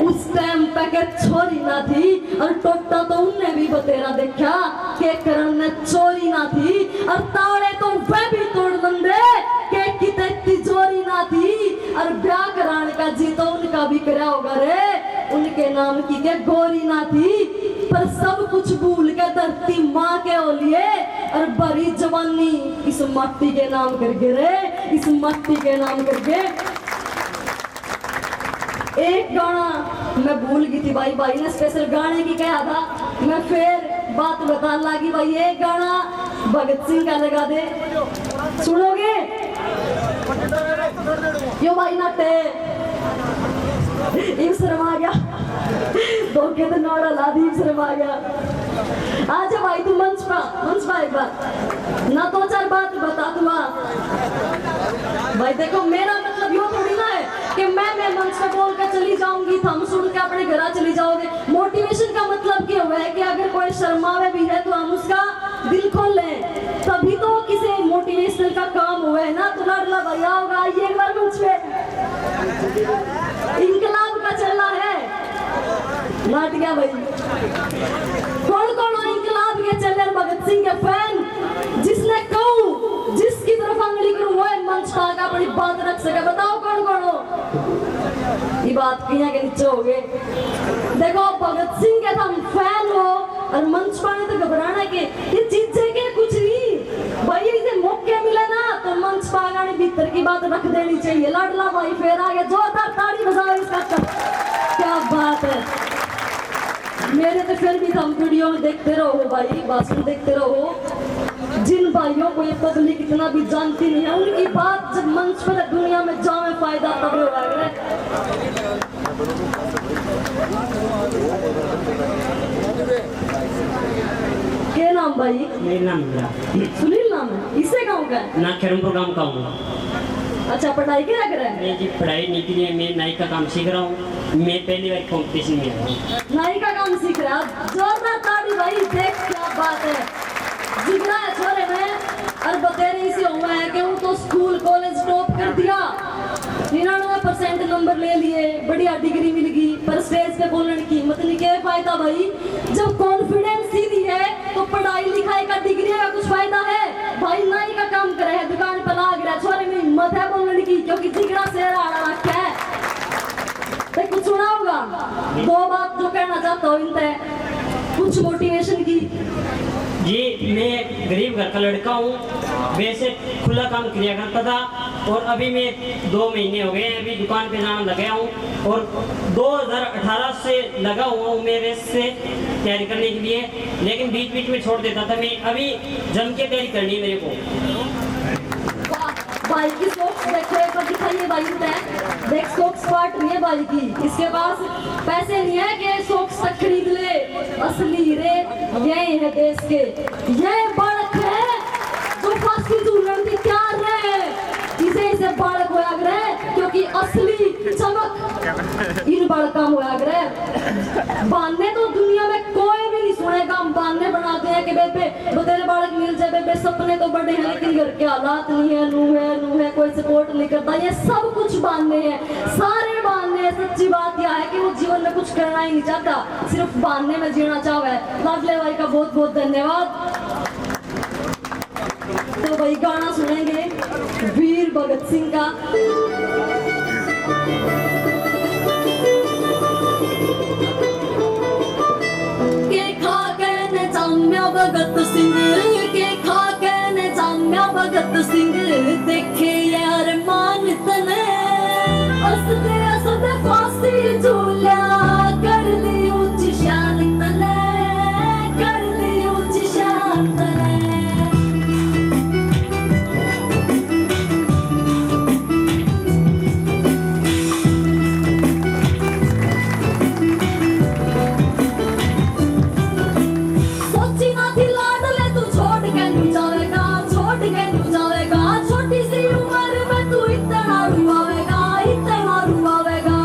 उस टाइम पे के छोरी ना थी, और टोटा तो उनने भी बतेरा देखा के करण ने चोरी ना थी, और ताड़े तो वे भी तोड़ लंदे कितने तिजोरी ना थी और ब्याह कराने का जी तो उनका भी करा होगा रे, उनके नाम की के गोरी ना थी, पर सब कुछ भूल के धरती माँ के ओलिए और बड़ी जवानी इस मट्टी के नाम करके रे, इस मट्टी के नाम करके। एक गाना मैं भूल गई थी भाई ने स्पेशल गाने की कहा था, मैं फिर बात बताने लगी भाई। एक गाना भगत सिंह का लगा दे, सुनोगे? यो भाई नाटे एक शर्मा गया, धोखे तो नौड़ा ला दी, शर्मा गया। आजा भाई तू मंच पा एक बार ना, दो चार बात बता दूंगा भाई। देखो मेरा मतलब यो थोड़ी ना है कि मैं मंच पे बोल कर चली जाऊंगी, थम सुन के अपने घर चली जाओगे। मोटिवेशन का मतलब क्या हुआ है कि अगर कोई शर्मावे भी है तो हम उसका दिल खोल लें, तभी तो किसी मोटिवेशनल का काम हुआ है ना। तो लाडला भैया होगा, आइए एक बार मंच पे, इनकलाब का चल रहा है, नाट गया भाई। कौन कौन इनकलाब के चल रहे भगत सिंह के फैन, जिसने कहूं जिसकी तरफ अंगली करूं वो मंच पा का अपनी बात रख सके, बताओ कौन कौन हो? ये बात किया के नीचे हो गए। देखो भगत सिंह के हम फैन हो और मंच पाने तो घबराना के, ये चीजें के कुछ नहीं भाई, इसे मौके मिले ना तो मंच पागाने भीतर की बात रख देनी चाहिए। लाडला भाई फिर आ गया, जोरदार ताली बजाओ इसका, क्या बात है। मेरे तो फिर भी हम वीडियो में देखते रहो भाई, भाषण देखते रहो। जिन भाइयों को ये पब्लिक इतना भी जानती नहीं है, उनकी बात जब मंच पर दुनिया में जाए फायदा तब होगा। क्या नाम भाई? मेरा नाम सुनील नाम है, इससे गाँव का है ना, खेरमपुर गाँव का हूँ। अच्छा पढ़ाई क्या कर रहा है? मैं जी पढ़ाई नहीं की है, मैं नाई का काम सीख रहा हूँ। मैं पहली बार कॉम्पिटिशन में आया हूँ। नाई का काम सीख रहा है, जोरदार ताली भाई, देख क्या बात है। जिगरा है छोरे में और बतेरे इसी हुआ है कि वो तो स्कूल कॉलेज टॉप कर दिया, 99% नंबर ले लिए, बढ़िया डिग्री मिल गई, पर स्टेज पे बोलने की हिम्मत नहीं। क्या फायदा भाई, जब कॉन्फिडेंस ही नहीं है तो पढ़ाई लिखाई का डिग्री का कुछ फायदा है भाई। नाई का काम करे है, दुकान पर लाग रहा है, छोरे में हिम्मत है बोलने की, क्योंकि जिगरा से आड़ा रखा है। तो कुछ सुना होगा, दो बात जो कहना चाहता हूँ इनसे कुछ मोटिवेशन की। जी मैं गरीब घर का लड़का हूँ, वैसे खुला काम किया करता था और अभी मैं 2 महीने हो गए हैं अभी दुकान पे जाना लगा हूँ, और 2018 से लगा हुआ हूँ मैं रेस से तैयारी करने के लिए, लेकिन बीच बीच में छोड़ देता था। मैं अभी जम के तैयारी करनी है मेरे को। भाई की सोक्स देखो एक बार दिखाइए भाई, देख सोक्स पार्ट नहीं है भाई की, इसके पास पैसे नहीं है कि सोक्स तक खरीद ले। असली हीरे ये है देश के, ये बालक है जो फांसी झूलने की तैयार है, इसे बालक होया करे, क्योंकि असली चमक इन बालका होया करे। बांधने तो दुनिया में कोई भी नहीं सुनेगा, हम बांधने बनाते हैं कि बेबे बतेरे बालक मिल जाए, बेबे सपने तो बड़े हैं लेकिन घर के हालात नहीं है, नू है कोई सपोर्ट नहीं करता, ये सब कुछ बांधने हैं, सारे बांधने हैं। सच्ची बात यह है कि वो जीवन में कुछ करना ही नहीं चाहता, सिर्फ बांधने में जीना चाहता है। लाडले भाई का बहुत बहुत धन्यवाद। तो भाई गाना सुनेंगे वीर भगत सिंह का। के खा के ने जाम्या भगत सिंह, के खा के ने जाम्या भगत सिंह, देखे यार मान तने असदे असदे फांसी झूला, कर ली ऊंची शान तने, कर ली ऊंची शान तने। छोटी सी उम्र में तू इतना रुआवेगा, इतना रुआवेगा।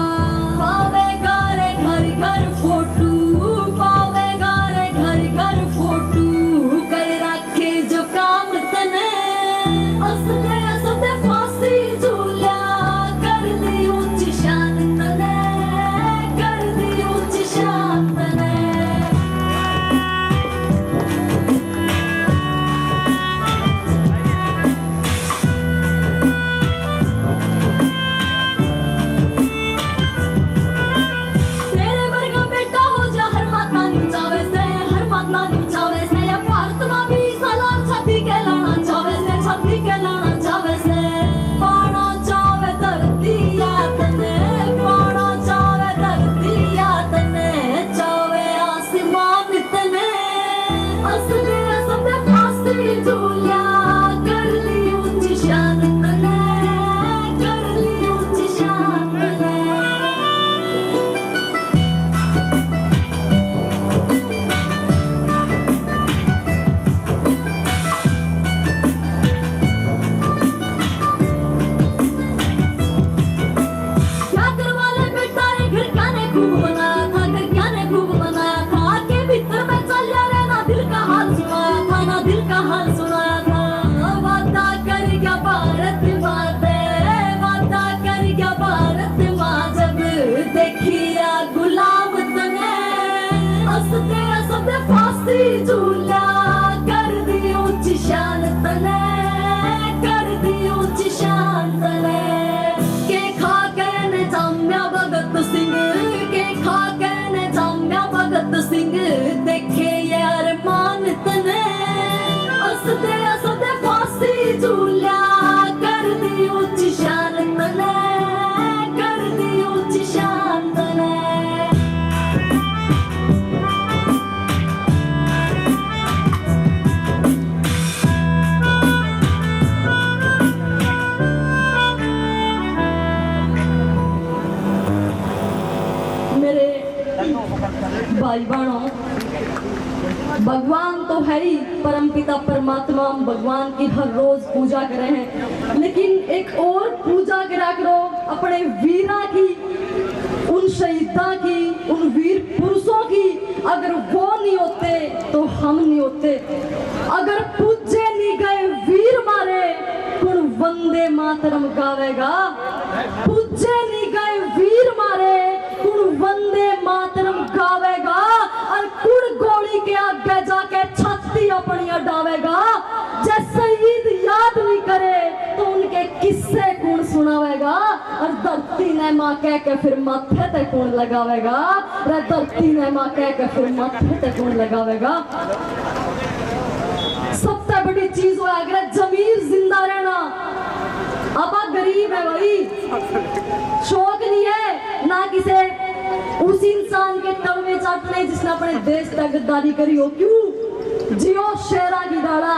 भाई बहनों, भगवान तो है ही, परमपिता परमात्मा, हम भगवान की हर रोज पूजा करे हैं, लेकिन एक और पूजा करा करो अपने वीरा की, उन शहीदा की, उन वीर पुरुषों की। अगर वो नहीं होते तो हम नहीं होते। अगर पूजे नहीं गए वीर मारे, कुण वंदे मातरम गावेगा। पूजे नहीं गए वीर मारे, कुण वंदे मातरम गावेगा। और कुण गोली के आगे जाके छाती अपनी अडावेगा। जे शहीद याद नहीं करे तो उनके किस्से कौन सुनावेगा। और धरती ने माँ कह के फिर माथे ते कौन लगावेगा। धरती ने माँ कह के फिर माथे ते कौन लगावेगा। सबसे बड़ी चीज वो अगर जमीर जिंदा रहना। अब गरीब है भाई, शौक नहीं है ना किसे उस इंसान के तड़वे चाटने जिसने अपने देश तक गद्दारी करी हो। क्यों जियो शेरा की दाड़ा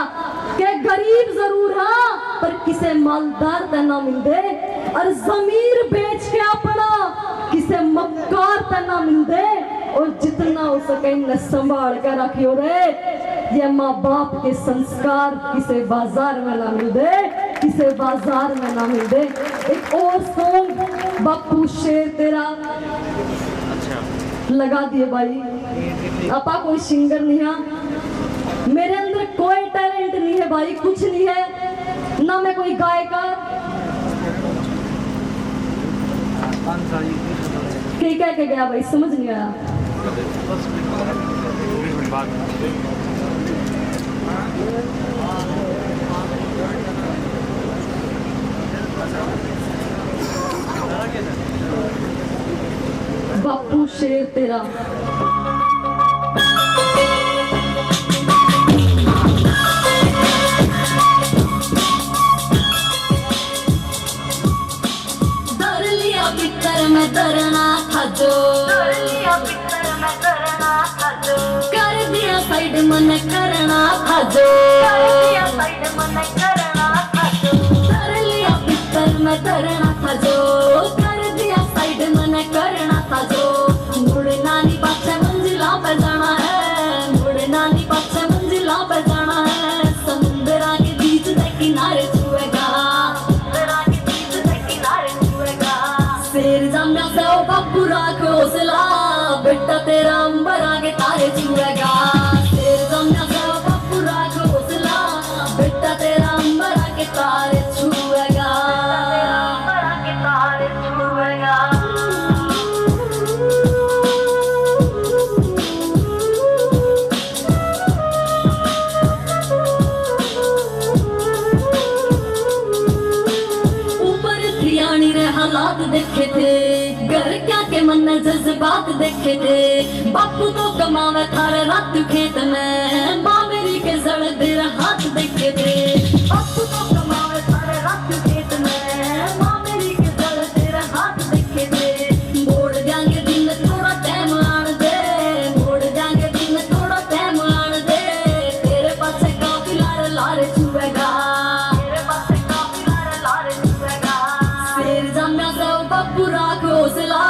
के गरीब जरूर हाँ, पर किसे मालदार तना मिल दे। और जमीर बेच के अपना किसे मक्कार तना मिल दे। और जितना हो सके इन्हें संभाल कर रखियो रे। ये माँ बाप के संस्कार किसे बाजार में ना मिल दे, किसे बाजार में ना मिल दे। एक और सॉन्ग बापू शेर तेरा लगा दिए भाई। आपा कोई सिंगर नहीं है, मेरे अंदर कोई टैलेंट नहीं है भाई, कुछ नहीं है, ना मैं कोई गायकार। कह के गया भाई, समझ नहीं आया। बापू शेर तेरा दर लिया पितर में तरना खाजो, कर दिया साइड मन करना खाजो, दर लिया पितर में तरना खाजो, कर दिया साइड मन करना खाजो। मुड़ना नहीं पाछे मंजिला पे जाना है, मुड़ना नहीं पाछे मंजिला पे जाना है। समुद्रा के बीच से किनारे छुएगा, समुद्रा के बीच से किनारे छुएगा। शेर जमना से ओ बापू राख हौसला, बेटा तेरा अंबर आगे तारे छुएगा। शेर जमना से ओ बापू राख हौसला, बेटा तेरा अंबर आगे तारे छुएगा, अंबर आगे तारे छुएगा। हालात देखे थे, घर क्या के मन में जज्बात देखे थे। बापू तो कमावे थारे रात खेत में, माँ मेरी के जड़ देर हाथ देखे थे। बापू तो कमावे थारे रात खेत में, माँ मेरी के जड़ देर हाथ देखे थे। मोड़ जाएंगे दिन थोड़ा टाइम आन दे, मोड़ जाएंगे दिन थोड़ा टाइम आन दे। तेरे पासे काफी लारे लारे छुएगा, तेरे पासे काफी लारे लारे छुएगा। शेर जमना से ओ बापू राख हौसला,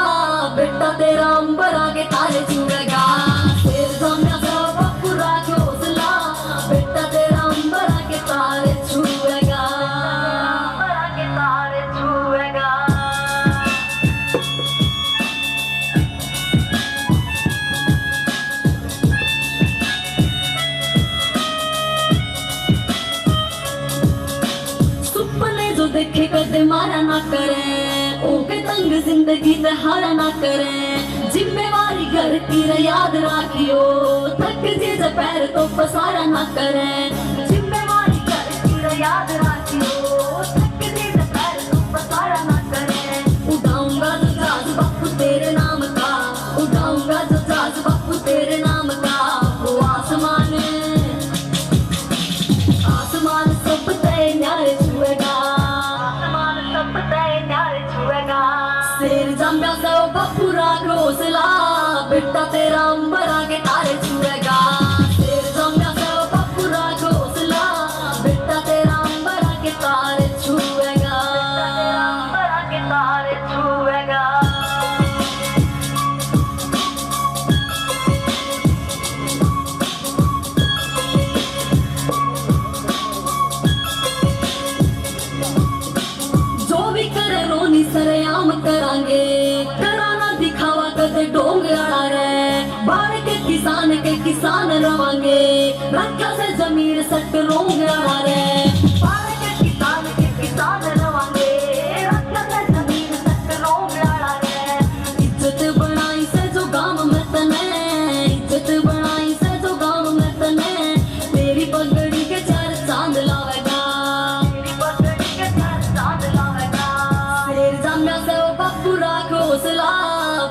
बेटा तेरा अंबर आगे तारे छुएगा। शेर जमना से ओ बापू राख हौसला, बेटा तेरा अंबर आगे तारे छुएगा, अंबर आगे तारे छुएगा। सुपने जो देखे कदे मारा ना करें, ओके तंग जिंदगी से हारा ना करें। जिम्मेवारी घर की याद रखियो, थक जे पैर तो पसारा ना करें। जिम्मेवारी घर की याद रखियो, थक जे पैर तो पसारा ना करें। उड़ाऊंगा जो जहाज बापू तेरे नाम का, उड़ाऊंगा जो जहाज बापू तेरे नाम का। वो आसमान आसमान सब तेरे न्यारे छुएगा, आसमान सब तेरे न्यारे छुएगा। शेर जमना से ओ बापू राख हौसला, बेटा तेरा अंबर आगे तारे छुएगा। शेर जमना से ओ बापू राख हौसला, बेटा तेरा अंबर आगे तारे छुएगा, अंबर आगे तारे छुएगा। रवांगे कराना दिखावा कदे डोंगरा रे बाढ़ के किसान रवांगे रक्षा से जमीन सट रोंगरा रे बाढ़ के किसान रवांगे रक्षा से जमीन सट रोंगरा रे इज्जत बनाई से जो गांव में तने इज्जत बनाई से जो गांव में तने तेरी पगड़ी के चार चांद लावेगा तेरी पगड़ी के चार चांद लावेगा शेर जामिया से वो बापू राख हौसला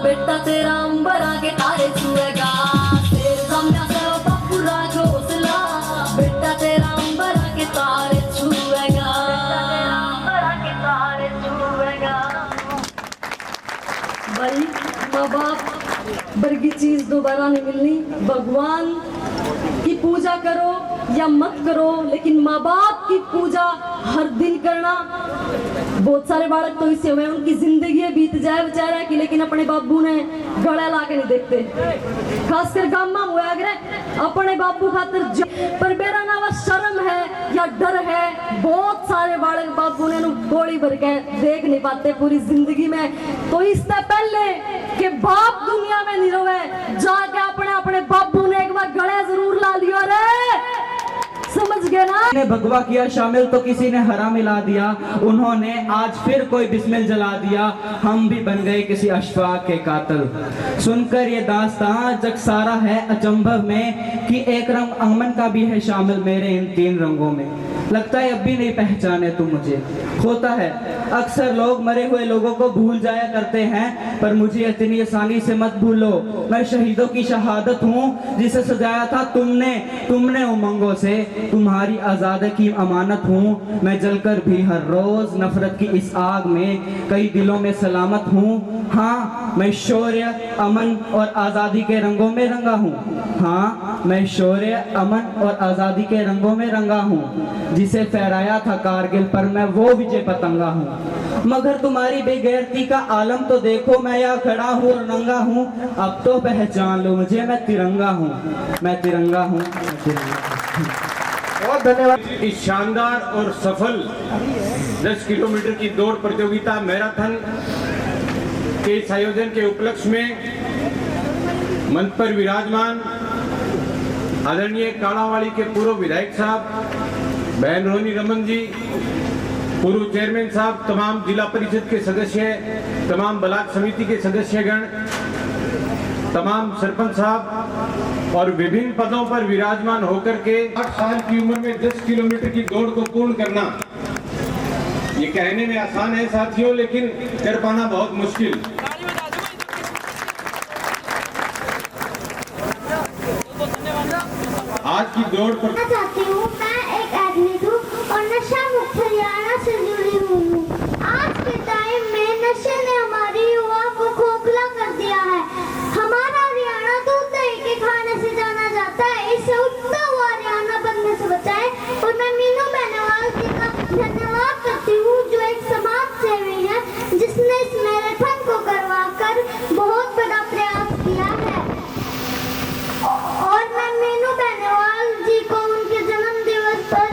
बेटा तेरा अंबर आके तारे छुएगा शेर जामिया से वो बापू राख हौसला बेटा तेरा अंबर आके तारे छुएगा बेटा तेरा अंबर आके तारे छुएगा। भाई माँ बाप वर्गी चीज दोबारा नहीं मिलनी। भगवान की पूजा करो या मत करो, लेकिन माँ बाप की पूजा हर दिन करना। बहुत सारे बालक तो इससे हुए उनकी जिंदगी बीत जाए बेचारा की, लेकिन अपने बाबू ने गला ला के नहीं देखते। खासकर गाँव में हुआ अपने बाबू खातिर पर मेरा नाम शर्म है या डर है। बहुत सारे बालक बाबू ने गोली भर के देख नहीं पाते पूरी जिंदगी में। तो इससे पहले कि बाप दुनिया में नहीं रोवे, जाके अपने बाबू ने एक बार गले जरूर ला लियो रे, समझ गए ना। ने भगवा किया शामिल तो किसी ने हरा मिला दिया, उन्होंने आज फिर कोई बिस्मिल जला दिया, हम भी बन गए किसी अशफाक के कातिल। सुनकर ये दास्तां जग सारा है अचंभव में कि एक रंग अमन का भी है शामिल मेरे इन तीन रंगों में। लगता है अब भी नहीं पहचाने तुम मुझे। होता है अक्सर लोग मरे हुए लोगों को भूल जाया करते हैं, पर मुझे इतनी आसानी से मत भूलो। मैं शहीदों की शहादत हूँ जिसे सजाया था तुमने उमंगों से, तुम्हारी आज़ादी की अमानत हूँ मैं, जलकर भी हर रोज नफरत की इस आग में कई दिलों में सलामत हूँ। हाँ मैं शौर्य अमन और आज़ादी के रंगों में रंगा हूँ। हाँ मैं शौर्य अमन और आज़ादी के रंगों में रंगा हूँ, जिसे फहराया था कारगिल पर मैं वो विजय पतंगा हूँ। मगर तुम्हारी बेगैरती का आलम तो देखो, मैं यहाँ खड़ा हूँ और नंगा हूँ, अब तो पहचान लो मुझे, मैं तिरंगा हूँ, मैं तिरंगा हूँ। बहुत धन्यवाद। इस शानदार और सफल 10 किलोमीटर की दौड़ प्रतियोगिता मैराथन के इस आयोजन के उपलक्ष्य में मंच पर विराजमान आदरणीय कालावाड़ी के पूर्व विधायक साहब बहन रोनी रमन जी, पूर्व चेयरमैन साहब, तमाम जिला परिषद के सदस्य, तमाम ब्लॉक समिति के सदस्यगण, तमाम सरपंच साहब और विभिन्न पदों पर विराजमान होकर के 8 साल की उम्र में 10 किलोमीटर की दौड़ को पूर्ण करना, ये कहने में आसान है साथियों, लेकिन कर पाना बहुत मुश्किल। आज की दौड़ पर चाहती हूँ, मैं एक एथलीट हूँ और नशा मुक्त हरियाणा से जुड़ी हुई हूँ। आज के टाइम में नशे ने हमारी युवा को खोखला कर दिया है। हमारा हरियाणा दूध दही के खाने से जाना जाता है, इसे उठता हुआ हरियाणा बनने से बचाए। और मैं मीनू बेनीवाल जी का धन्यवाद करती हूँ, जो एक समाज सेवी है, जिसने इस मैराथन को करवाकर बहुत बड़ा प्रयास किया है। और मैं मीनू बेनीवाल जी को उनके जन्म दिवस पर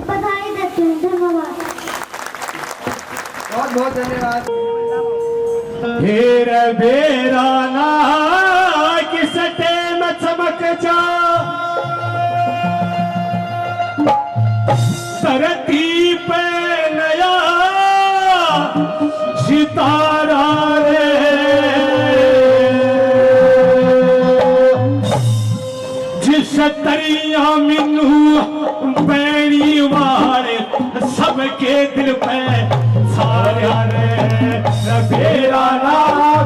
बधाई देती हूँ। धन्यवाद, बहुत बहुत धन्यवाद। फिर बेरा ना किस टेम चमक जा, धरती पे नया सितारा रे, जिस तरिया मिनू पैनी वाले सबके दिल पे सारा रे, बेरा ना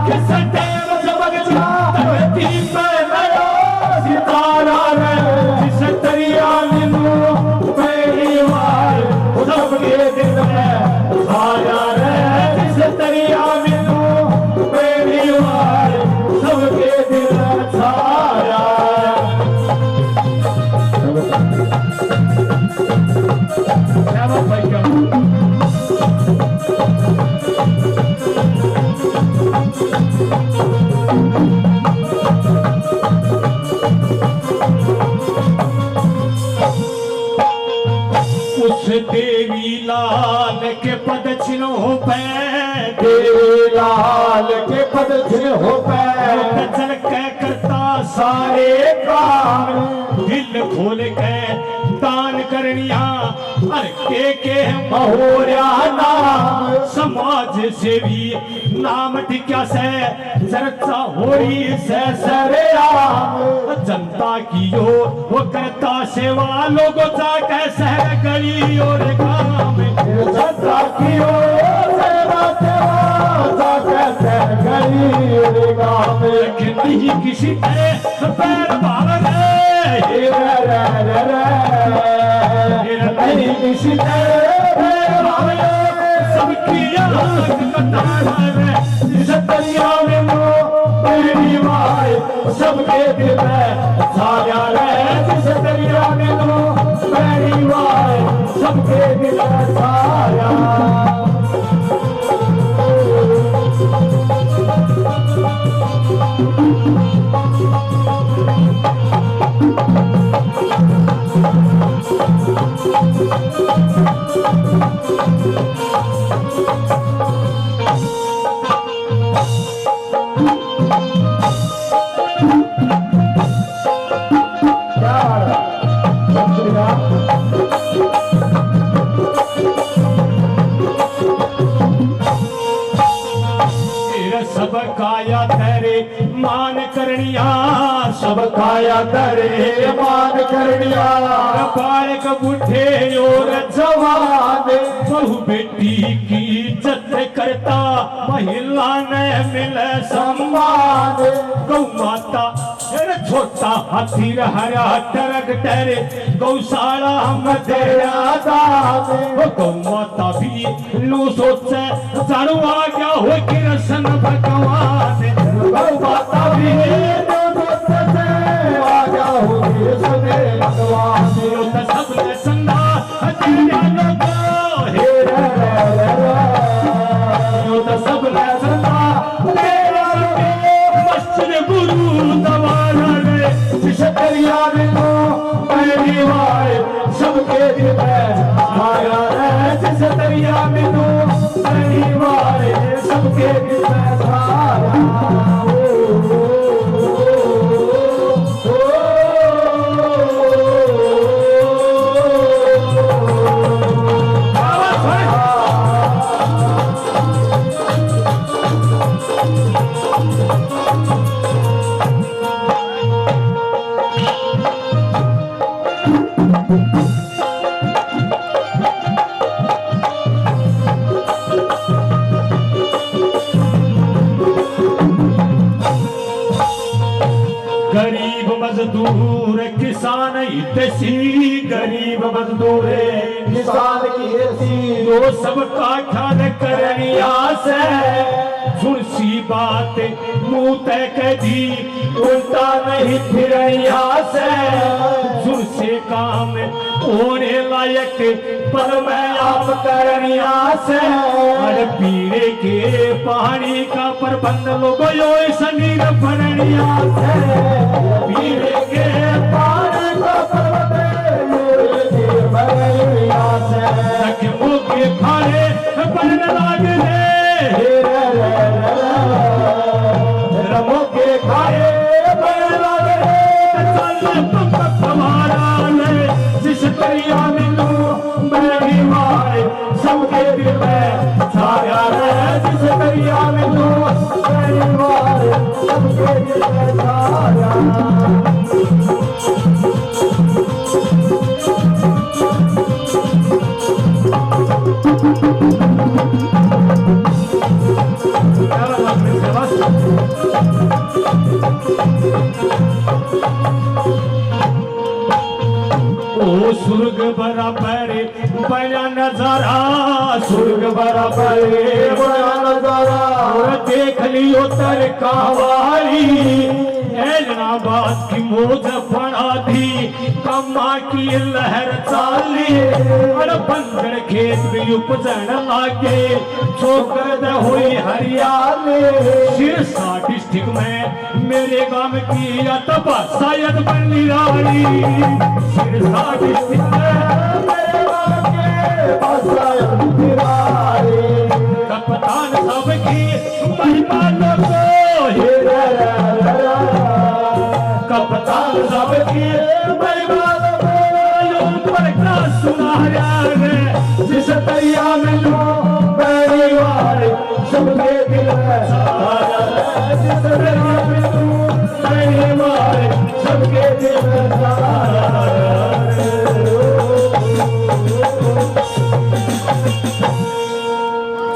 किस टेम चमक जा, धरती पे नया सितारा रे, जिस तरिया मिनू पैनी वाले सबके दिल पे सारा रे, जिस तरिया मिनू पैनी वाले सबके दिल पे सारा। उस देवी लाल के पद चिन्हों पे, देवी लाल के बदले हो चल के करता सारे काम दिल खोल के दान करनिया हर के महोरिया नाम समाज सेवी नाम टिक्या से चर्चा हो रही से सरेआम जनता की ओर वो करता सेवा लोगों का कैसे गली और काम जनता की ओर सेवा कैसे गली और काम किसी किसी तरह पैर भाव नहीं किसी सबकी दरिया में सबके दिल साया जिस दरिया में सबके दिल साया सब काया तेरे मान करनिया सब काया तेरे मान करनिया बालक बुढ़े और जवान बहु बेटी की इज्जत करता महिला ने मिले सम्मान गौ माता छोटा हाथी हरा टरक तेरे गौशाला गौ माता भी लू सोचे जानू आ गया हो कृष्ण भगवान गौ माता भी आ गया हो कृष्ण भगवान सबने चंदा सबने चंदा मस्जिद गुरु दवारा दरिया में तो पहली बार सबके दिल में आया है जिस दरिया में तो पहली बार सबके दिल में आया गरीब मजदूर किसान हितैषी गरीब मजदूर किसान की हितैषी जो सबका ख्याल करनिया से सुनसी बात मुंह तय कह दी उल्टा नहीं फिरनिया से सुनसे काम होने लायक पर मैं आप करनिया से हर पीरे के पानी का प्रबंध लोगों यो संगीत भरनिया से पीरे के पानी का प्रबंध भरनिया से मुझे खाए बन लाग रमो के खाए बन लाग जिस दरिया में तू मेरी माए सबके दिल में छाया है जिस दरिया में तू मेरी माए सबके दिल में छाया ओ स्वर्ग बराबर बड़ा नजारा स्वर्ग बराबर बड़ा नजारा और देख लियो तरकावाली ऐलनाबाद की मौज बना दी कमा की लहर चाली और बंदर खेत में उपजन लागे छोकर हुई हरियाली सिरसा डिस्ट्रिक्ट में मेरे गांव की अतबा शायद बनी रानी सिरसा डिस्ट्रिक्ट में मेरे गांव के शायद बनी रानी कप्तान साहब की सरिया मिलो परिवार सबके दिल में सारा है सरिया मिलो परिवार सबके दिल में सारा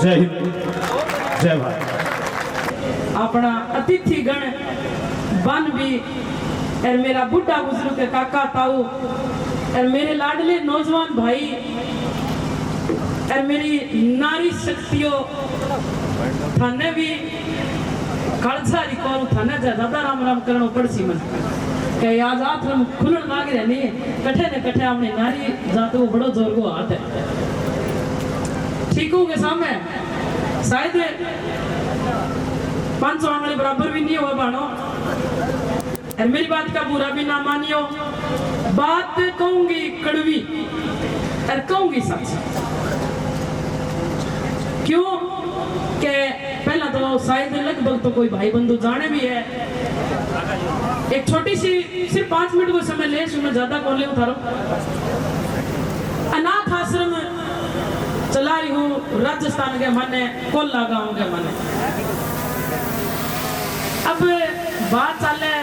जय हिंद जय भारत। अपना अतिथि गण बन भी और मेरा बुढ़ा बुजुर्ग काका ताऊ और मेरे लाडले नौजवान भाई और मेरी नारी शक्तियों थाने भी खालसा रिकॉल थाने ज्यादा राम राम करनो पड़सी मन के आज हाथ हम खुलन लाग रहे नहीं कठे ने कठे अपनी नारी जात वो बड़ो जोर को हाथ है ठीक हो के सामने शायद 500 आंगली बराबर भी नहीं हुआ बानो और मेरी बात का बुरा भी ना मानियो बात कहूंगी कड़वी और कहूंगी सच क्यों के पहला तो शायद लगभग तो कोई भाई बंधु जाने भी है एक छोटी सी सिर्फ 5 मिनट को समय ले मैं ज्यादा कौन ले उतारो अनाथ आश्रम चला रही हूँ राजस्थान के माने कोल्ला गांव के माने अब बात चले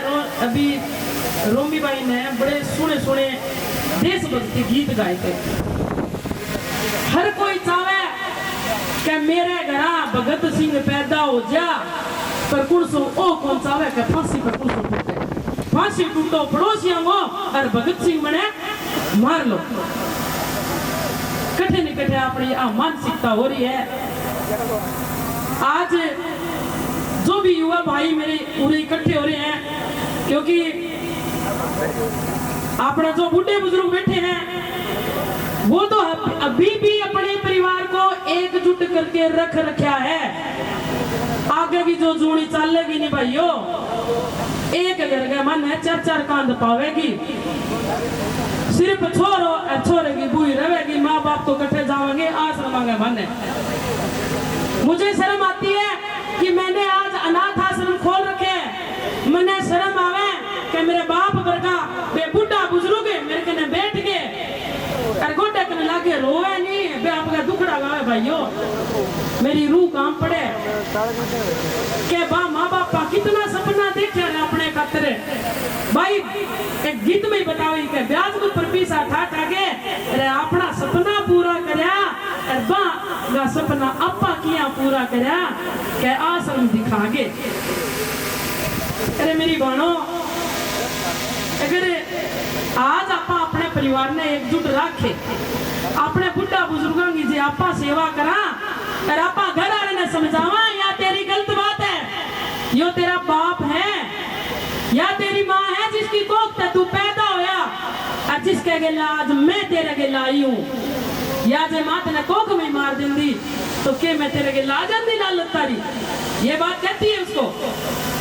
अभी रोमी भाई ने बड़े सुने सुने देशभक्ति गीत गाए थे हर कोई चाहे कि मेरे घरा भगत सिंह पैदा हो जा पर कुछ ओ कौन चाहे कि फांसी पर कुछ टूटे फांसी टूटो पड़ोसियों को और भगत सिंह बने मार लो कठे न कठे अपनी मानसिकता हो रही है। आज जो भी युवा भाई मेरे पूरे इकट्ठे हो रहे हैं क्योंकि अपने जो बूढ़े बुजुर्ग बैठे हैं वो तो अभी भी अपने परिवार को एकजुट करके रख रखा है। आगे की जो जूनी चलेगी नहीं भाइयों एक घर का मन है 4-4 कांध पावेगी सिर्फ छोरे की बुई रहेगी माँ बाप तो कट्ठे जाएंगे आश्रम का मन है। मुझे शर्म आती है कि मैंने आज अनाथ आश्रम खोल रखे मैंने शर्म आवे कि मेरे बाप वर्गा बे बुढ़ा बुजुर्ग मेरे कने बैठ के और गोटे कने लागे रोवे नहीं बे आपका दुखड़ा गावे भाइयों मेरी रूह काम पड़े के माँ बापा कितना सपना देखे अपने खातिर भाई एक गीत में बताओ के ब्याज को पर पीसा ठाट आगे अरे अपना सपना पूरा करया और बा सपना अपा किया पूरा करया के आश्रम दिखागे। अरे मेरी बहनों अगर आज आपा अपने परिवार ने एकजुट रखे अपने बुढ़ा बुजुर्गों की जे आपा सेवा करा और आपा घर वाले ने समझावा या तेरी गलत बात है यो तेरा बाप है या तेरी माँ है जिसकी कोख तू पैदा होया और जिसके गेला आज मैं तेरे गेला आई हूँ या जे माँ तेने कोख में मार देंगी तो के मैं तेरे गेला आ जाती लाल तारी ये बात कहती है उसको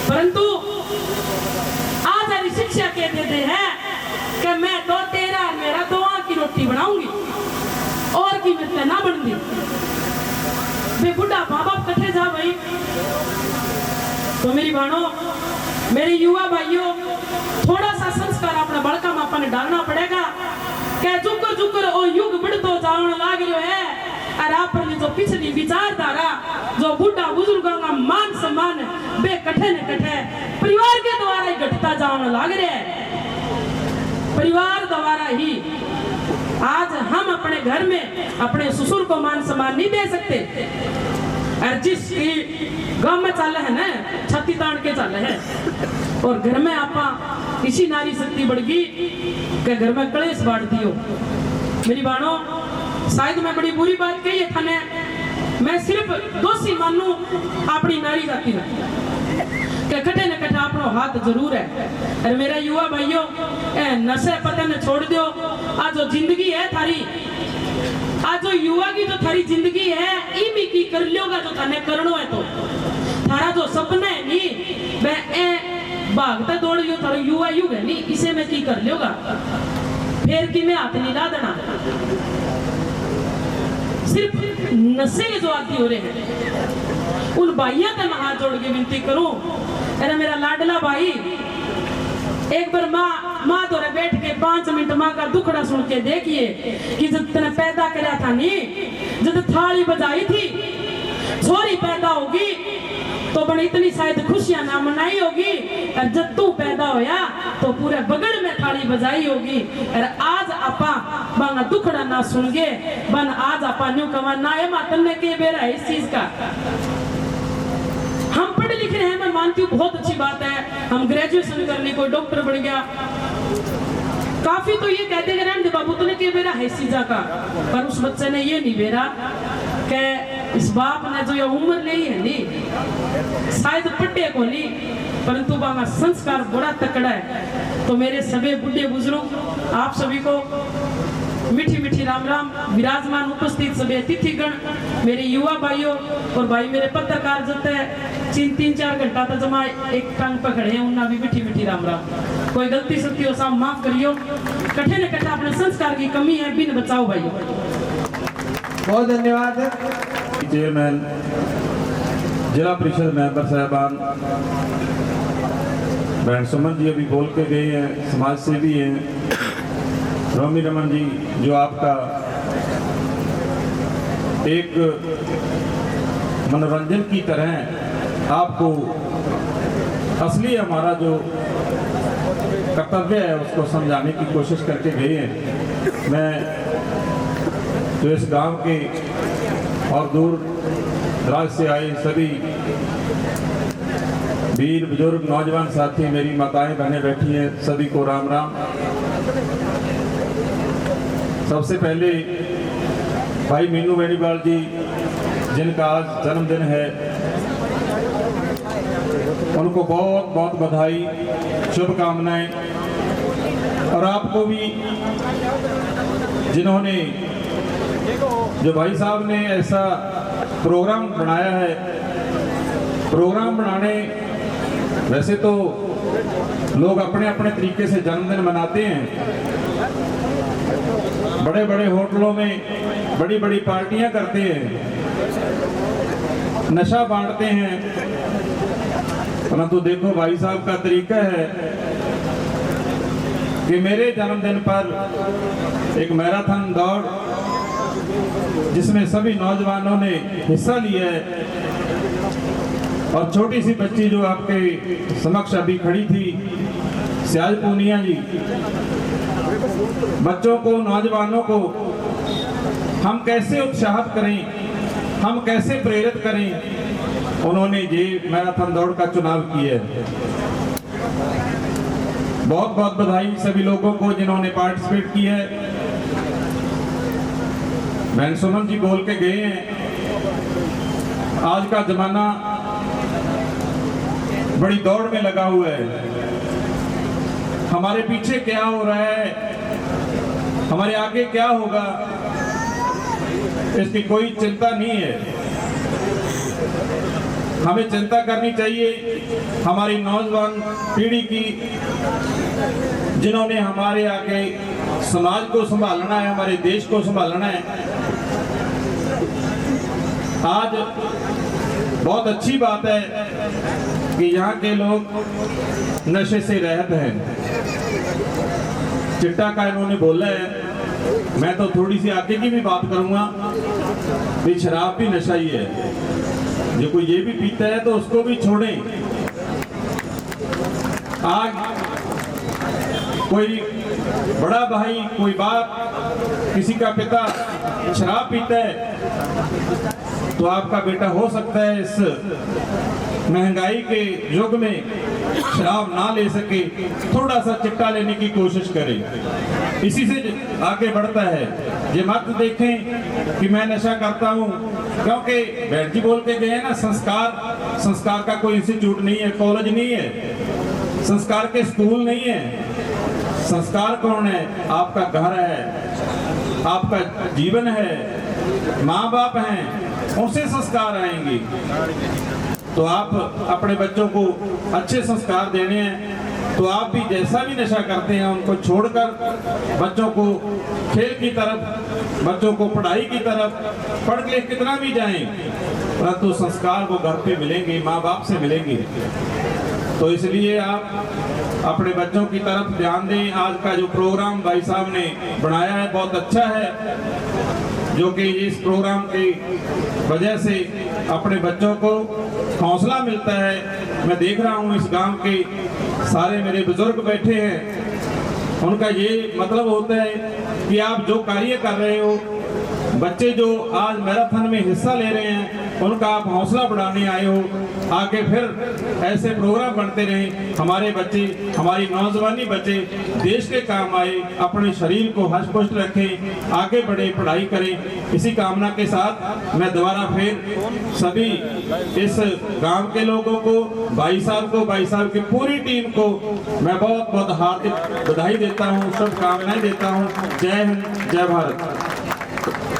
परंतु आज हरी शिक्षा कह देते हैं कि मैं तो तेरा मेरा दोआ की रोटी बनाऊंगी और की मिलते ना बन दी बे बुढ़ा माँ बाप कट्ठे जा भाई। तो मेरी बहनों मेरे युवा भाइयों थोड़ा सा संस्कार अपने बड़का मापा ने डालना पड़ेगा कि जुकर जुकर ओ युग बढ़तो जान लाग रहा है और आपने जो पिछली विचारधारा जो बुढ़ा बुजुर्गों का मान सम्मान बे कट्ठे न कट्ठे परिवार के द्वारा ही घटता जान लाग रहा है। परिवार द्वारा ही आज हम अपने घर में अपने ससुर को मान सम्मान नहीं दे सकते और जिस गांव में चल है ना छत्ती तान के चल है और घर में आपा इसी नारी शक्ति बढ़ गई कि घर में कलेश बांट दियो। मेरी बहनों शायद मैं बड़ी बुरी बात कही है थाने मैं सिर्फ दोषी मानू अपनी नारी जाति में कि कटे न कटे अपनो हाथ जरूर है। और मेरा युवा भाइयों नशे पते ने छोड़ दियो आज जो जिंदगी है थारी आज जो युवा की जो थारी जिंदगी है इमी की कर लियोगा जो थाने करनो है तो थारा जो सपना है नहीं मैं भागता दौड़ लियो थारा युवा युग है नहीं इसे मैं की कर लियोगा फिर कि मैं हाथ नहीं ला देना सिर्फ नशे के जो आदि हो रहे हैं उन भाइयों का हाथ जोड़ के विनती करूं अरे मेरा लाडला भाई एक बार माँ माँ दौरे बैठ के 5 मिनट माँ का दुखड़ा सुन के देखिए कि जब तेने पैदा कराया था नी, जब थाली बजाई थी, छोरी पैदा होगी तो बड़ी इतनी शायद खुशियां ना मनाई होगी, और जब तू पैदा होया तो पूरे बगड़ में थाली बजाई होगी। और आज आपा बना दुखड़ा ना सुन गए बन आज आपा न्यू कमा ना है मातन ने के बेरा है इस चीज का। हम पढ़े लिखे हैं, मैं मानती हूँ बहुत अच्छी बात है, हम ग्रेजुएशन करने कोई डॉक्टर बन गया, काफी तो ये कहते हैं बाबू तूने के बेरा है सीजा का, पर उस बच्चे ने ये नहीं बेरा कि इस बाप ने जो ये उम्र ली है नी शायद पट्टे को ली, परंतु बाबा संस्कार बड़ा तकड़ा है। तो मेरे सभी बुढ़े बुजुर्ग आप सभी को मीठी मीठी राम राम। विराजमान उपस्थित सभी अतिथिगण, मेरे युवा भाइयों और भाई मेरे पत्रकार जब तक 3-4 घंटा तक जमा एक टांग पर खड़े हैं उन्हें भी मीठी मीठी राम राम। कोई गलती सत्ती हो साहब माफ करियो, कठे न कठे अपने संस्कार की कमी है, बिन बचाओ भाइयों। बहुत धन्यवाद। चेयरमैन, जिला परिषद मेंबर साहबान, बहन सुमन जी अभी बोल के गए हैं, समाज सेवी हैं, रोमी रमन जी जो आपका एक मनोरंजन की तरह आपको असली हमारा जो कर्तव्य है उसको समझाने की कोशिश करके गए हैं। मैं तो इस गांव के और दूर दराज से आए सभी वीर बुजुर्ग नौजवान साथी, मेरी माताएं बहनें बैठी हैं, सभी को राम राम। सबसे पहले भाई मीनू बेनीवाल जी जिनका आज जन्मदिन है, उनको बहुत बहुत बधाई, शुभकामनाएं। और आपको भी जिन्होंने, जो भाई साहब ने ऐसा प्रोग्राम बनाया है, प्रोग्राम बनाने वैसे तो लोग अपने अपने तरीके से जन्मदिन मनाते हैं, बड़े बड़े होटलों में बड़ी बड़ी पार्टियां करते हैं, नशा बांटते हैं, परंतु देखो भाई साहब का तरीका है कि मेरे जन्मदिन पर एक मैराथन दौड़ जिसमें सभी नौजवानों ने हिस्सा लिया है, और छोटी सी बच्ची जो आपके समक्ष अभी खड़ी थी, सियाज पूनिया जी, बच्चों को, नौजवानों को हम कैसे उत्साहित करें, हम कैसे प्रेरित करें, उन्होंने ये मैराथन दौड़ का चुनाव किया है। बहुत बहुत बधाई सभी लोगों को जिन्होंने पार्टिसिपेट किया है। बहन सुमन जी बोल के गए हैं, आज का जमाना बड़ी दौड़ में लगा हुआ है, हमारे पीछे क्या हो रहा है, हमारे आगे क्या होगा, इसकी कोई चिंता नहीं है। हमें चिंता करनी चाहिए हमारी नौजवान पीढ़ी की, जिन्होंने हमारे आगे समाज को संभालना है, हमारे देश को संभालना है। आज बहुत अच्छी बात है कि यहाँ के लोग नशे से रहत हैं। चिट्टा का इन्होंने बोला है, मैं तो थोड़ी सी आगे की भी बात करूंगा कि शराब भी नशा ही है, जो कोई ये भी पीता है तो उसको भी छोड़ें। आज कोई बड़ा भाई, कोई बाप, किसी का पिता शराब पीता है तो आपका बेटा हो सकता है इस महंगाई के युग में शराब ना ले सके, थोड़ा सा चिट्टा लेने की कोशिश करें, इसी से आगे बढ़ता है। ये मत देखें कि मैं नशा करता हूँ, क्योंकि बैठ जी बोल के गए ना, संस्कार का कोई इंस्टीट्यूट नहीं है, कॉलेज नहीं है, संस्कार के स्कूल नहीं है। संस्कार कौन है? आपका घर है, आपका जीवन है, माँ बाप हैं, उनसे संस्कार आएंगे। तो आप अपने बच्चों को अच्छे संस्कार देने हैं तो आप भी जैसा भी नशा करते हैं उनको छोड़कर बच्चों को खेल की तरफ, बच्चों को पढ़ाई की तरफ, पढ़ के कितना भी जाएं, परंतु संस्कार वो घर पे मिलेंगे, माँ बाप से मिलेंगे। तो इसलिए आप अपने बच्चों की तरफ ध्यान दें। आज का जो प्रोग्राम भाई साहब ने बनाया है बहुत अच्छा है, जो कि इस प्रोग्राम की वजह से अपने बच्चों को हौसला मिलता है। मैं देख रहा हूँ इस गांव के सारे मेरे बुजुर्ग बैठे हैं, उनका ये मतलब होता है कि आप जो कार्य कर रहे हो, बच्चे जो आज मैराथन में हिस्सा ले रहे हैं, उनका आप हौसला बढ़ाने आए हो। आगे फिर ऐसे प्रोग्राम बनते रहें, हमारे बच्चे, हमारी नौजवानी बच्चे देश के काम आए, अपने शरीर को हष्ट पुष्ट रखें, आगे बढ़े, पढ़ाई करें। इसी कामना के साथ मैं दोबारा फिर सभी इस गांव के लोगों को, भाई साहब को, भाई साहब की पूरी टीम को मैं बहुत बहुत हार्दिक बधाई देता हूँ, शुभकामनाएं देता हूँ। जय हिंद, जय भारत।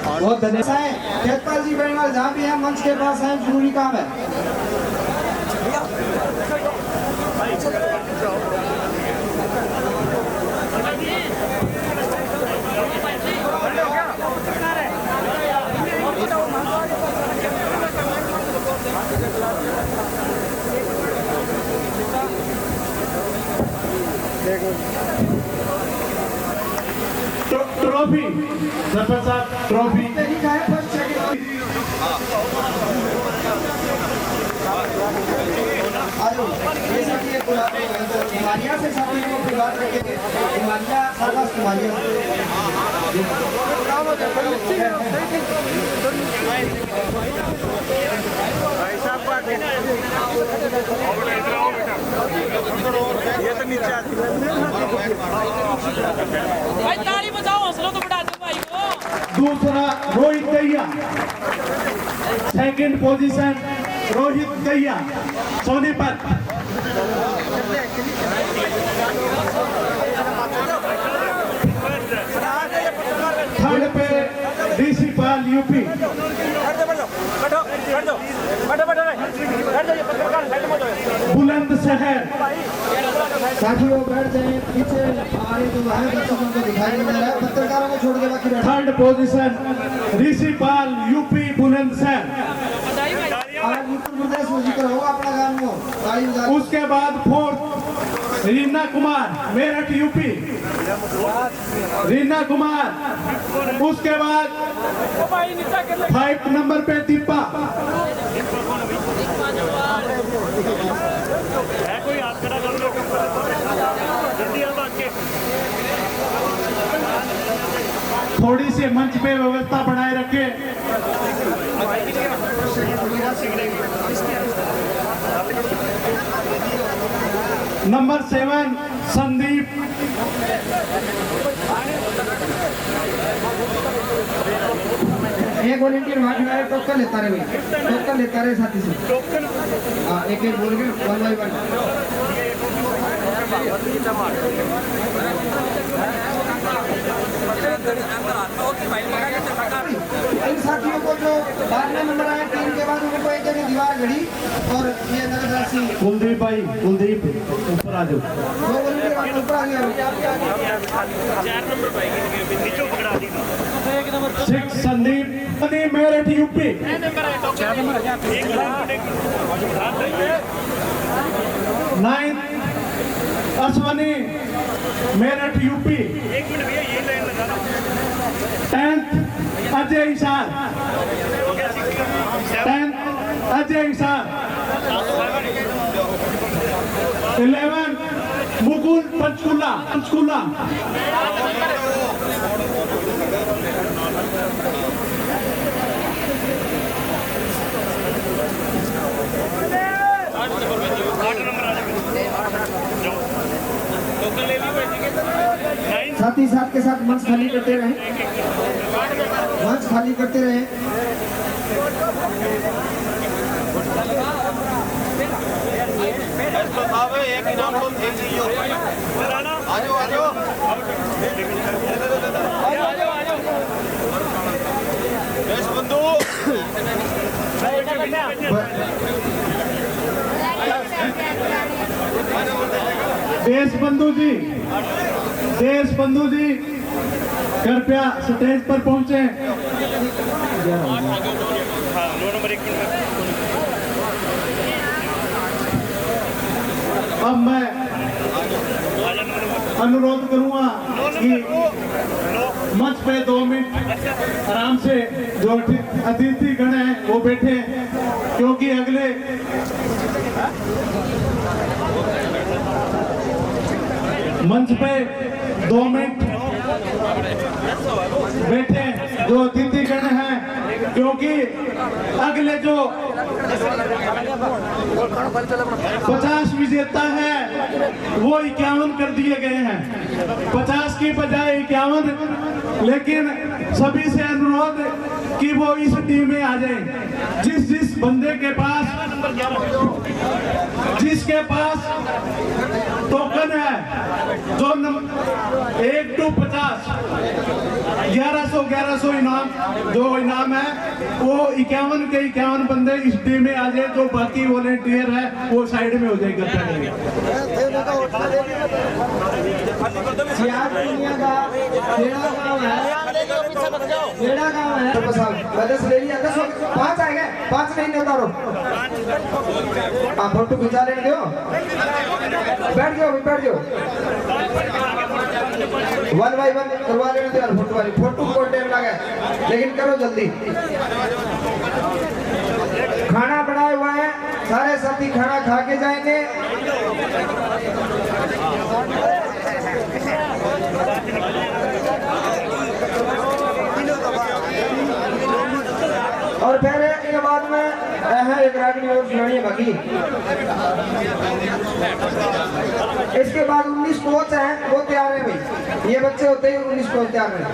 बहुत धन्यवाद। जयपाल जी बेनीवाल जहाँ भी हैं मंच के पास हैं, जरूरी काम है। ट्रॉफी सरपंच साहब, ट्रॉफी हिमालय से साथी को बात रखेंगे। हिमालय सारा भाई ताली बजाओ, हौसला तो बढ़ा दो भाई को। दूसरा रोहित दैया, सेकंड पोजीशन रोहित दैया सोनीपत। थर्ड पे डीसी पाल यूपी। बुलंदशहर। साथियों बैठ जाएं, पीछे हमारे जो है दर्शकों को दिखाई नहीं दे रहा है, पत्रकारों को छोड़ के बाकी थर्ड पोजीशन ऋषि पाल यूपी बुलंदशहर। आज उत्तर प्रदेश में जिक्र होगा अपना गान में। उसके बाद फोर्थ रीना कुमार मेरठ यूपी, रीना कुमार। उसके बाद 5 नंबर पे दीपा। थोड़ी सी मंच पे व्यवस्था बनाए रखे। नंबर 7 संदीप। एक वॉलंटियर वहाँ खड़ा है, टोकन लेता रहे भाई, टोकन लेता रहे साथी से। हाँ, एक एक बोल के 1 बाय 1। इन साथियों को जो बाद में नंबर आया 3 के बाद उनको एक जगह दीवार घड़ी और ये नगर राशि। कुलदीप भाई, कुलदीप ऊपर आ जाओ। 2 वॉलंटियर ऊपर आ गया। 6 Sandeep Meerut UP. 9 Ashwani Meerut UP. 10th Ajay इशार। 10th अजय इशार। 11 मुकुल पंचकुला, पंचकुला। साथ ही साथ के साथ मंच खाली करते रहे, मंच खाली करते रहे। एक इनाम तो देश बंधु जी, देश बंधु जी कृपया स्टेज पर पहुंचे। अब मैं अनुरोध करूंगा कि मंच पे 2 मिनट आराम से जो अतिथि गण हैं वो बैठे, क्योंकि अगले मंच पे 2 मिनट बैठे जो अतिथि गण हैं, क्योंकि अगले जो 50 विजेता है वो 51 कर दिए गए हैं, 50 की बजाय 51। लेकिन सभी से अनुरोध कि वो इस टीम में आ जाए। जिस बंदे के पास, जिसके पास टोकन है जो 1 to 50 1100 इनाम, जो इनाम है वो 51 के 51 बंदे इस टीम में आ जाए। जो बाकी वॉलेंटियर है वो साइड में हो जाएगा। पांच आएंगे, 5 नहीं उतारो, आप फोटो खिंचा लेंगे हो, बैठ जाओ 1 by 1 करवा लेने दो यार। फोटो को टाइम लगे, लेकिन करो जल्दी। खाना बनाया हुआ है, सारे साथी खाना खा के जाएंगे। और फिर इसके बाद में एक रागनी और सुनानी है बाकी। इसके बाद 19 कोच हैं, वो तैयार है भाई। ये बच्चे होते ही 19 कोच तैयार हैं।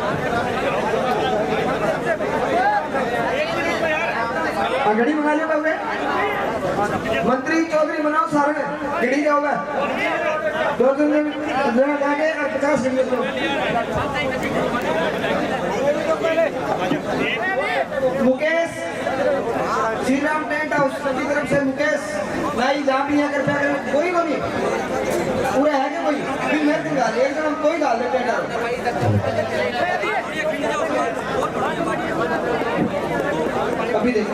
घड़ी मंगा लो कब मंत्री चौधरी बनाओ सारे घड़ी जाओगे 2-3 दिन जाके और 50 दिन मुकेश श्री राम टेंट हाउस की तरफ से मुकेश भाई जहाँ भी है कृपया कोई को नहीं पूरा है क्या कोई मेहनत डाल एक जन कोई डाल दे टेंट अभी देखो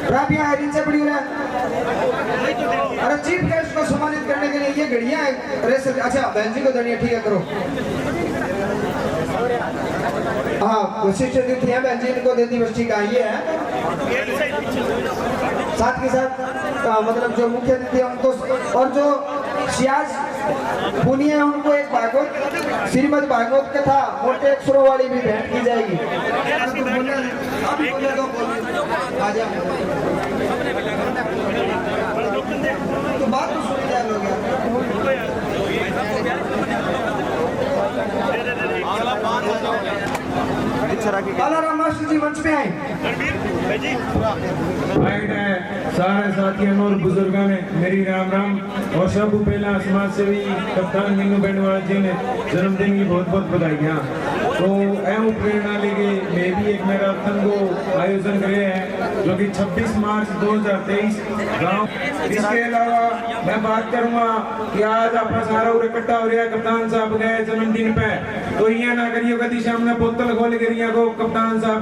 ट्रॉफियां इनसे बड़ी है। अरे चीफ गेस्ट को सम्मानित करने के लिए ये घड़ियां रेस। अच्छा बहन जी को देनी है, ठीक है करो। हाँ वशिष्ठ अतिथि है, बहन जी इनको देती बस ठीक है। ये है साथ के साथ मतलब जो मुख्य अतिथि है उनको, और जो सियाज पुनिया है उनको एक भागवत श्रीमद भागवत कथा मोटे अक्षरों वाली भी भेंट की जाएगी। तो बात तो सुनी जाए लोग यार। मास्टर जी मंच पे आए। सारे साथियों और बुजुर्गों ने मेरी राम राम। और सब पहला समाज सेवी कप्तान मीनू बेंडवाल जी ने जन्मदिन की बहुत बहुत बधाइयाँ। तो एवं प्रेरणा लेके मैं भी एक मैराथन को आयोजन करे हैं जो कि 26 मार्च 2023 गाँव। इसके अलावा मैं बात करूँगा कि आज अपना सारा इकट्ठा हो रहा है कप्तान साहब गए जन्मदिन पे, तो ये ना करियो कभी सामने बोतल खोल के को कप्तान साहब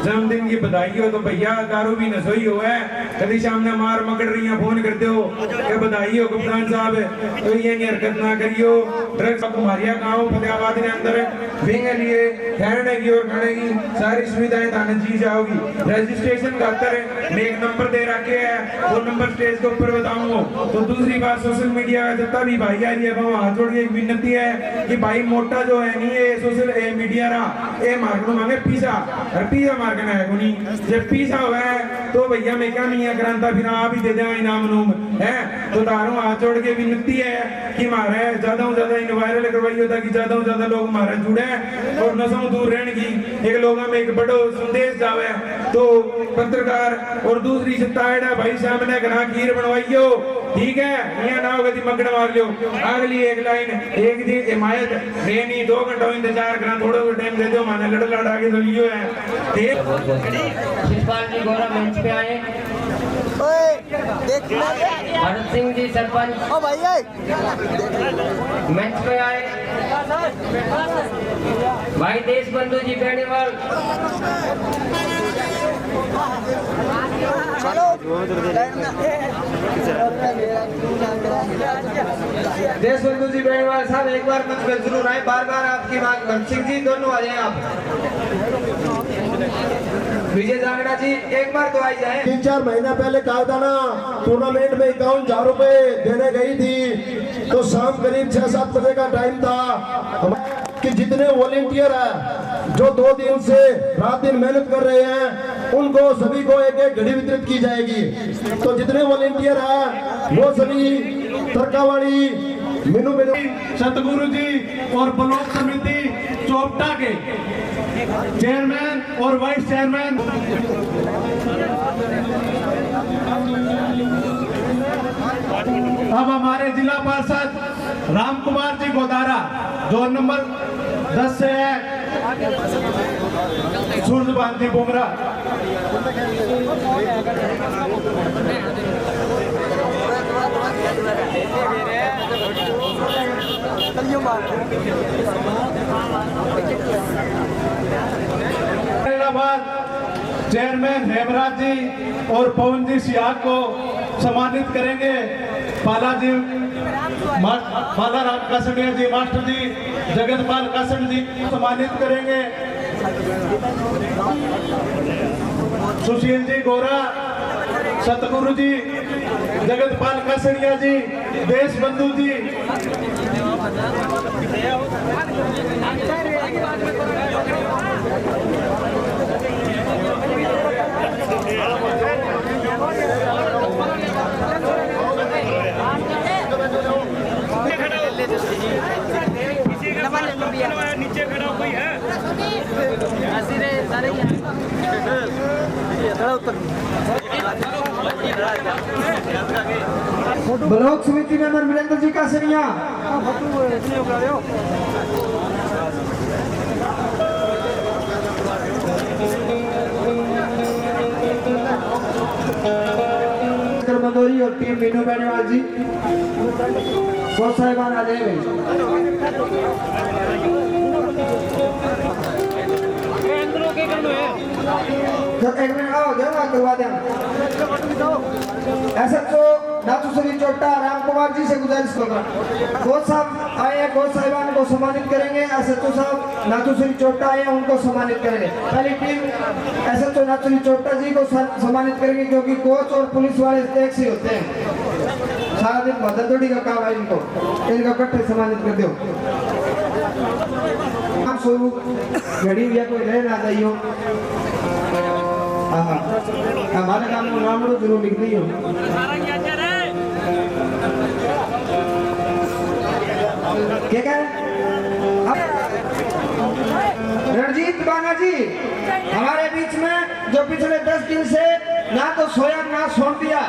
जन्मदिन की बधाई हो। तो भैया दारू भी नशोई हो है, कभी सामने मार मकड़ रही है, फोन करते हो कि बधाई हो कप्तान साहब, तो ये हरकत ना करियो। ड्रग्स कुमारिया गाँव फतेहाबाद के अंदर विंग लिए ठहरने की और खाने की सारी सुविधाएं थाने दी जाओगी। रजिस्ट्रेशन खातर मैं एक नंबर दे रखे है, वो नंबर स्टेज के ऊपर बताऊंगा। तो दूसरी बात सोशल मीडिया का जितना भी भाई आ रही है वो हाथ जोड़ के एक विनती है कि भाई मोटा जो है नहीं ये सोशल मीडिया रहा ये मार्ग मांगे पिज्जा और पिज्जा मार्गना है कोनी। जब पिज्जा हुआ है तो भैया मैं क्या नहीं है कराता फिर आप ही दे दे इनाम नूम है। तो तारों हाथ जोड़ के विनती है कि हमारे ज्यादा से ज्यादा इन वायरल करवाइए ताकि ज्यादा से ज्यादा लोग हमारे जुड़े और नशों दूर रहने की एक लोगों में एक बड़ो संदेश जावे। तो पत्रकार और दूसरी सत्ताएं भाई सामने घना खीर बनवाइयो, ठीक है यहाँ ना होगा मगड़ मार लो। अगली एक लाइन एक दिन हिमायत रेनी 2 घंटों इंतजार करना, थोड़ा टाइम दे दो माने लड़ लड़ा के तो लियो है। शिवपाल जी गौरव मंच पे आए। भरत सिंह जी सरपंच मंच पे आए। भाई देश बंधु जी बेनीवाल, देश बंधु जी बेनीवाल साहब एक बार मंच पे जरूर आए। बार बार आपकी मांग, भरत सिंह जी दोनों आ जाए आप। विजय जांगड़ा जी एक बार तो आई जाए। 3-4 महीना पहले कहा था ना, टूर्नामेंट में 51,000 रुपए देने गई थी, तो शाम करीब 6-7 बजे का टाइम था कि जितने वॉलेंटियर है जो 2 दिन से रात दिन मेहनत कर रहे हैं, उनको सभी को एक घड़ी वितरित की जाएगी। तो जितने वॉलेंटियर है वो सभी तरकावाड़ी मीनू सतगुरु जी और ब्लॉक समिति चोपटा के चेयरमैन और वाइस चेयरमैन, अब हमारे जिला पार्षद राम कुमार जी गोदारा जोन नंबर 10 से है, सूर्यभान बुमरा। चेयरमैन हेमराज जी और पवन जी सियाग को सम्मानित करेंगे। बालाजी बालाराम कासड़िया जी मास्टर जी, जगतपाल कासड़ जी सम्मानित करेंगे। सुशील जी गोरा, सतगुरु जी, जगतपाल कासड़िया जी, देश बंधु जी। नीचे खड़ा कोई है ब्लॉक समिति मेंबर वीरेंद्र जी का सरिया। मंदोरी और टीम मीनू बेनीवाल जी बहुत साहिबान आ जाएंगे। एक मिनट आओ, करवा दें। ऐसा तो नाथू सभी चोटा राम कुमार जी से गुजारिश करूंगा, कोच साहब आए हैं, कोच साहिबान को सम्मानित करेंगे। ऐसा तो साहब नाथू सभी चोटा आए हैं, उनको सम्मानित करेंगे। पहली टीम ऐसा तो नाथू सभी चोटा जी को सम्मानित करेंगे, क्योंकि कोच और पुलिस वाले एक से होते हैं, सारा दिन मददोड़ी का काम है इनको, इनका इकट्ठे सम्मानित कर दो। हम स्वरूप घड़ी या कोई रह ना जाइयो, हमारे काम को नाम जरूर लिख दियो। क्या कह रणजीत बाना जी हमारे बीच में, जो पिछले 10 दिन से ना तो सोया ना सोन दिया,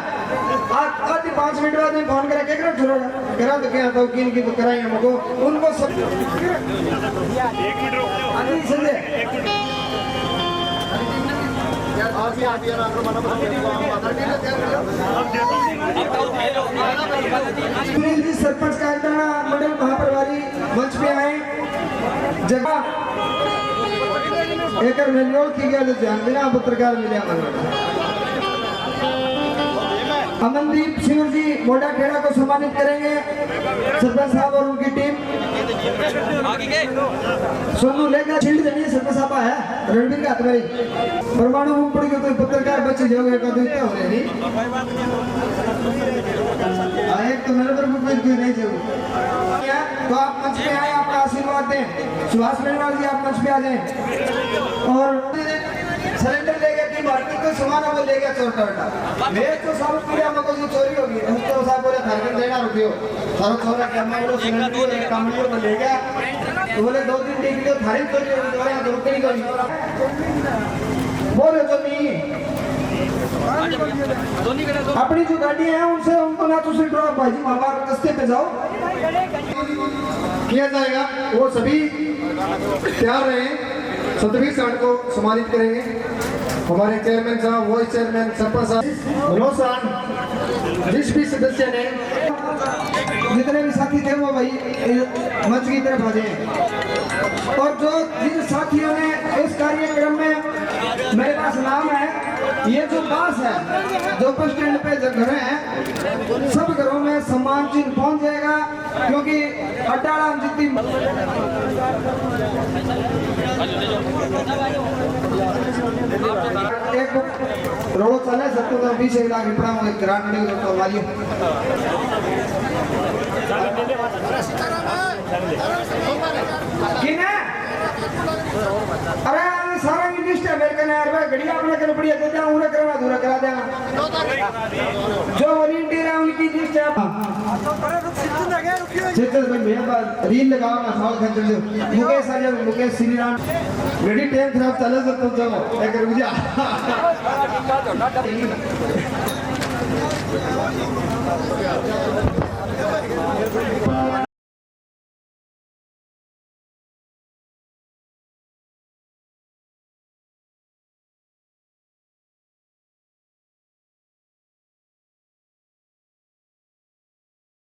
आज आधी 5 मिनट बाद में फोन करा क्या करा तो क्या तो किन की तो कराई हमको, उनको सब 1 मिनट सुनील जी सरपंच कार्यकारिणी मंडल महाप्रभारी मंच पे आए। जगह एक मेन्योर की गया ध्यान देना, पत्रकार मिले अमनदीप सिंह जी मोटा खेड़ा को सम्मानित करेंगे, सरपंच साहब और उनकी टीम। सोनू लेगा शील्ड देनी सरपंच साहब है रणबीर का हाथ परमाणु बम पड़ गया तो पत्रकार बच्चे जाओगे का देते हो रहे नहीं एक तो मेरे पर कोई नहीं चाहिए। तो आप मंच पे आए, आपका आशीर्वाद दें। सुभाष बेनीवाल जी आप मंच पे आ जाएं। और सिलेंडर ले गया कि भारतीय को सामान वो ले गया चोर टोटा मैं तो सब पूरे हमको जो चोरी होगी हम तो साहब बोले थारकन देना रुपयो सारा चोरा के हम लोग सिलेंडर ले कमलियों को ले गया तो बोले 2-3 दिन के थारी चोरी हो गई यहाँ तो रुकनी कोई बोले तो नहीं अपनी जो गाड़ी है उनसे उनको ना तो सिर्फ ड्रॉप भाई हमारे रास्ते पे जाओ किया जाएगा। वो सभी तैयार रहे, 27 को सम्मानित करेंगे। हमारे चेयरमैन साहब, वाइस चेयरमैन, सरपंच साहब, मनोज जिस भी सदस्य ने, जितने भी साथी थे वो भाई मंच की तरफ आ जाए। और जो जिन साथियों ने इस कार्यक्रम में, मेरे पास नाम है, ये जो बास है, जो बस स्टैंड पे जो घर हैं, सब घरों में सम्मान चिन्ह पहुंच जाएगा, क्योंकि अड्डाला जितनी एक रोड चले सकते तो 20 लाख रुपया में ग्रांट मिलेगा वाली किने। अरे सारा लिस्ट है मेरे कने यार, भाई घड़िया अपने कने बढ़िया दे देना, उन्हें करवा दूरा करा देना, जो वॉलंटियर है उनकी लिस्ट है। चेतन भाई भैया रील लगाओ ना, साल खंड लो मुकेश आ जाओ, मुकेश श्रीराम रेडी टाइम खराब चले सब तुम जाओ एक रुक जा।